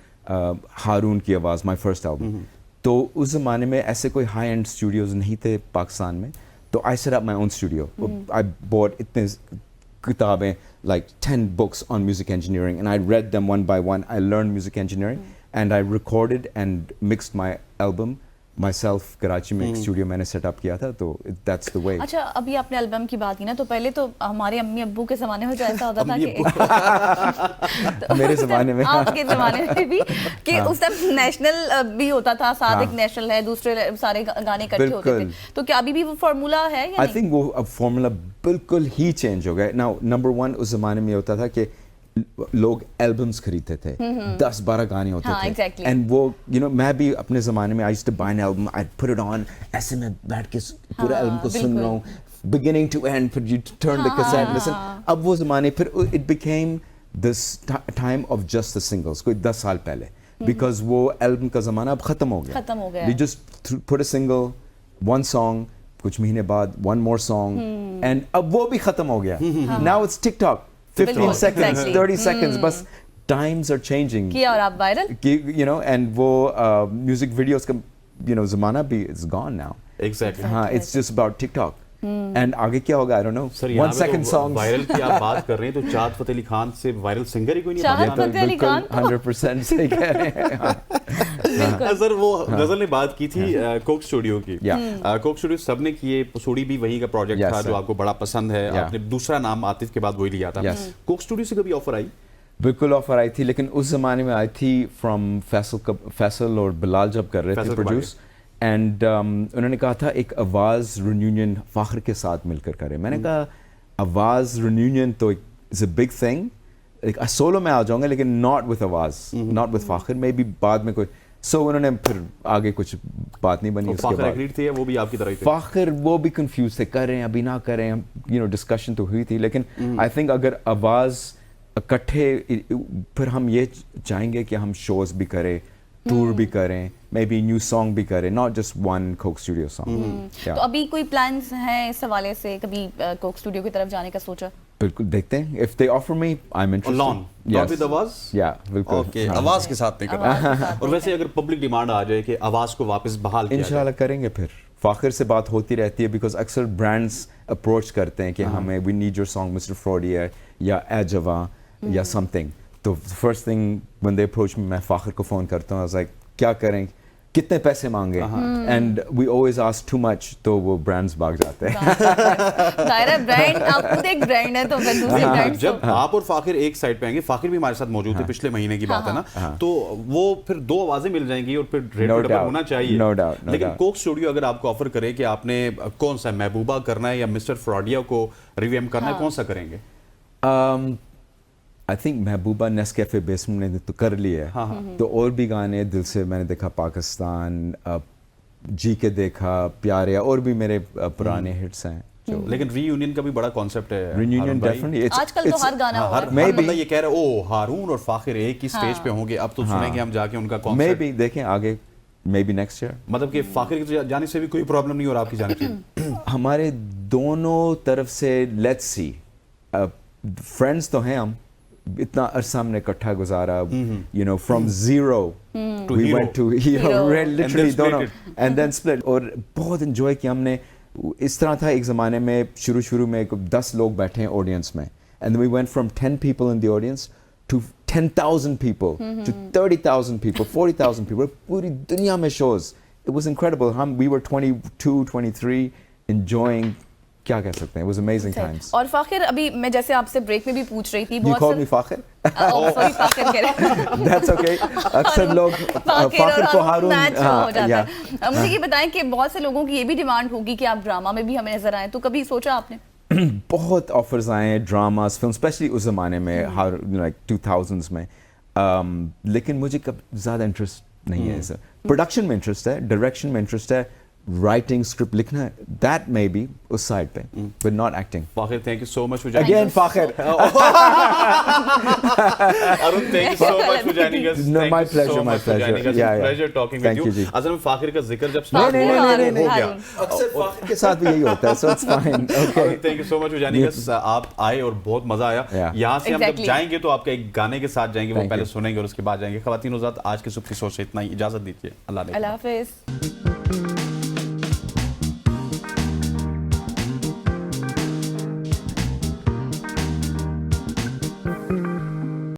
हारून की आवाज़, my first album. तो उस ज़माने में ऐसे कोई हाई एंड स्टूडियोज नहीं थे पाकिस्तान में, तो I set up my own studio. I bought इतने किताबें, like 10 books on music engineering, and I read them one by one. I learned music engineering, and I recorded and mixed my album myself. Karachi में एक studio मैंने setup किया था, तो that's the way. अच्छा, अभी आपने एल्बम की बात की ना, तो पहले तो हमारे अम्मी अब्बू के ज़माने में तो ऐसा होता था कि मेरे ज़माने में, आपके ज़माने में भी, कि उस टाइम नेशनल भी होता था, साथ एक नेशनल है, दूसरे सारे गाने इकट्ठे होते थे. तो क्या अभी भी वो फार्मूला है या I नहीं? think वो अब फार्मूला बिल्कुल ही चेंज हो गया. नाउ नंबर 1, उस ज़माने में होता था कि लोग एल्बम्स खरीदते थे, 10-12 गाने होते हाँ, थे, exactly. एंड वो मैं भी अपने ज़माने में I used to buy an album, I'd put it on, ऐसे मैं बैठ के पूरा एल्बम को सुन रहा हूँ, beginning to end, फिर you turn the cassette, listen. अब वो ज़माने, फिर it became this time of just the singles, कोई 10 साल पहले, because वो एल्बम का ज़माना अब ख़त्म हो गया. ख़त्म हो गया. We just put a single, one song, कुछ महीने बाद one more song and अब वो भी खत्म हो गया. Now it's TikTok, 15 बिल्कुल, seconds, exactly. 30 seconds, बस times are changing. किया और आप वायरल. You know, and वो music videos का ज़माना भी is gone now. एग्जैक्टली हाँ, it's just about TikTok. And आगे क्या होगा I don't know. Sir 1 second songs. Viral की आप बात कर रहे हैं तो चाहत फतेह अली खान से वायरल सिंगर ही कोई नहीं है चाहत पाकिस्तान में। फतेह अली खान तो- 100% सही कह रहे हैं. हाँ. सर वो गजल ने बात की थी कोक स्टूडियो की. Yeah. कोक स्टूडियो सबने किए, पसूड़ी भी वही का प्रोजेक्ट Yes, था sir. जो आपको बड़ा पसंद है. Yeah. आपने दूसरा नाम आतिफ के बाद वही लिया था. Yes. कोक स्टूडियो से कभी ऑफर आई? बिल्कुल ऑफर आई थी, लेकिन उस जमाने में आई थी फ्रॉम फैसल और बिलाल जब कर रहे थे फैसल प्रोड्यूस, एंड उन्होंने कहा था एक आवाज़ रियूनियन फ़ाखर के साथ मिलकर करें. मैंने कहा आवाज़ रियूनियन तो is a big thing, solo में आ जाऊंगा लेकिन नॉट विथ आवाज़, नॉट विथ फ़ाखर, मे बी बाद में कोई. सो उन्होंने फिर आगे कुछ बात नहीं बनी. तो उसके फाखर बाद एग्रीड थे, वो भी आपकी तरह ही थे? फ़ाखर वो भी कंफ्यूज थे, करें अभी ना करें, डिस्कशन तो हुई थी, लेकिन आई थिंक अगर आवाज़ इकट्ठे फिर हम ये चाहेंगे कि हम शोज भी करें, टूर भी करें, मे बी न्यू सॉन्ग भी करें, not just one Coke studio song. तो अभी कोई प्लान्स हैं इस हवाले से, कभी कोक स्टूडियो की तरफ जाने का सोचा? बिल्कुल देखते हैं, if they offer me I am interested. Lawn not with आवाज? या बिल्कुल. ओके, हाँ. आवाज के साथ नहीं करना. और वैसे अगर पब्लिक डिमांड आ जाए कि आवाज को वापस बहाल किया जाए, इंशाल्लाह करेंगे. फिर फ़ाखर से बात होती रहती है, बिकॉज अक्सर ब्रांड्स अप्रोच करते हैं कि हमें we need your song mister फ्रॉडियर या ए जवा या समथिंग. तो first thing when they approach me, मैं फ़ाखर को फ़ोन करता हूँ, आई वाज लाइक क्या करें, कितने पैसे मांगे, and we always ask too much, तो वो ब्रांड्स भाग जाते हैं. दायरा ब्रांड, आप खुद एक ब्रांड है तो फिर दूसरे ब्रांड जब आप और फाखिर एक साइड पे आएंगे, फाखिर भी हमारे साथ मौजूद थे पिछले महीने की बात है ना, तो वो फिर दो आवाजें मिल जाएंगी और फिर रेड No पे डबल doubt, होना चाहिए. no doubt, no लेकिन doubt. कोक स्टूडियो अगर आपको ऑफर करे कि आपने कौन सा महबूबा करना है या मिस्टर फ्रॉडिया को रिवेम करना है, कौन सा करेंगे? I think Mehbooba Nescafe basement ने तो कर लिया है, तो और भी गाने दिल से मैंने देखा, पाकिस्तान, जी के देखा, प्यारे, और भी मेरे पुराने हिट्स हैं. लेकिन रीयूनियन का भी बड़ा कॉन्सेप्ट है. रियूनियन हारून भाई. डेफिनेटली. आजकल तो हर गाना हर हुआ है। हर बंदा ये कह रहा है ओ हारून और फाखिर एक ही स्टेज पे होंगे, अब तो सुनेंगे हम जाके उनका मे कॉन्सेप्ट. बी देखें आगे, मे बी नेक्स्ट ईयर. मतलब कि फाखिर के जाने से भी कोई प्रॉब्लम नहीं और आपकी जाने की. हमारे दोनों तरफ से लेट्स सी, फ्रेंड्स तो हैं हम, इतना अरसा हमने इकट्ठा गुजारा, you know, from zero To we hero. Went to hero, Hero. Literally split दोनों, एंड देन स्प्लिट. और बहुत एंजॉय किया हमने. इस तरह था एक ज़माने में, शुरू में 10 लोग बैठे हैं ऑडियंस में, and we went from 10 people in the audience to 10,000 people, to 30,000 people, 40,000 people, पूरी दुनिया में shows. It was incredible. We were 22, 23, enjoying, क्या कह सकते हैं, it was amazing times. और फाखिर, अभी मैं जैसे आपसे ब्रेक में भी पूछ रही थी, You बहुत call me Fakhir? Sorry Fakhir कह रहे हैं। That's okay. अक्सर लोग फाखिर को हारून, मैच हो जाता yeah. है। मुझे ये बताएं कि बहुत से लोगों की ये भी डिमांड होगी कि आप ड्रामा में भी हमें नजर आए, तो कभी सोचा आपने? बहुत ऑफर्स आए हैं, ड्रामास, फिल्म, स्पेशली उस ज़माने में, लाइक 2000s में, लेकिन मुझे कब ज़्यादा इंटरेस्ट नहीं है. प्रोडक्शन में इंटरेस्ट है, डायरेक्शन में इंटरेस्ट है, राइटिंग, स्क्रिप्ट लिखना, दैट मे बी उस साइड पे, but not acting. Fakhir, thank you so much for Again, Fakhir. Arun, thank you so much for joining us. No, Thank my you so pleasure, my much for joining pleasure. us. Yeah, yeah. Pleasure talking Thank with you, you. जी. असल में फाखिर का जिक्र जब नहीं, नहीं, start नहीं, नहीं, हो नहीं. गया. अक्सर फाखिर के साथ भी यही होता है, so it's fine. Okay. Thank you so much for joining अस. आप आए और बहुत मजा आया. Yeah. यहाँ से हम जब Exactly. जाएंगे तो आपके एक गाने के साथ जाएंगे, वो Thank पहले you. सुनेंगे और उसके बाद जाएंगे. ख़वातीन-ओ-ज़ात, आज के सुबह की सोच से इतना ही. इजाजत दीजिए. अल्लाह ने अल्लाह हाफिज।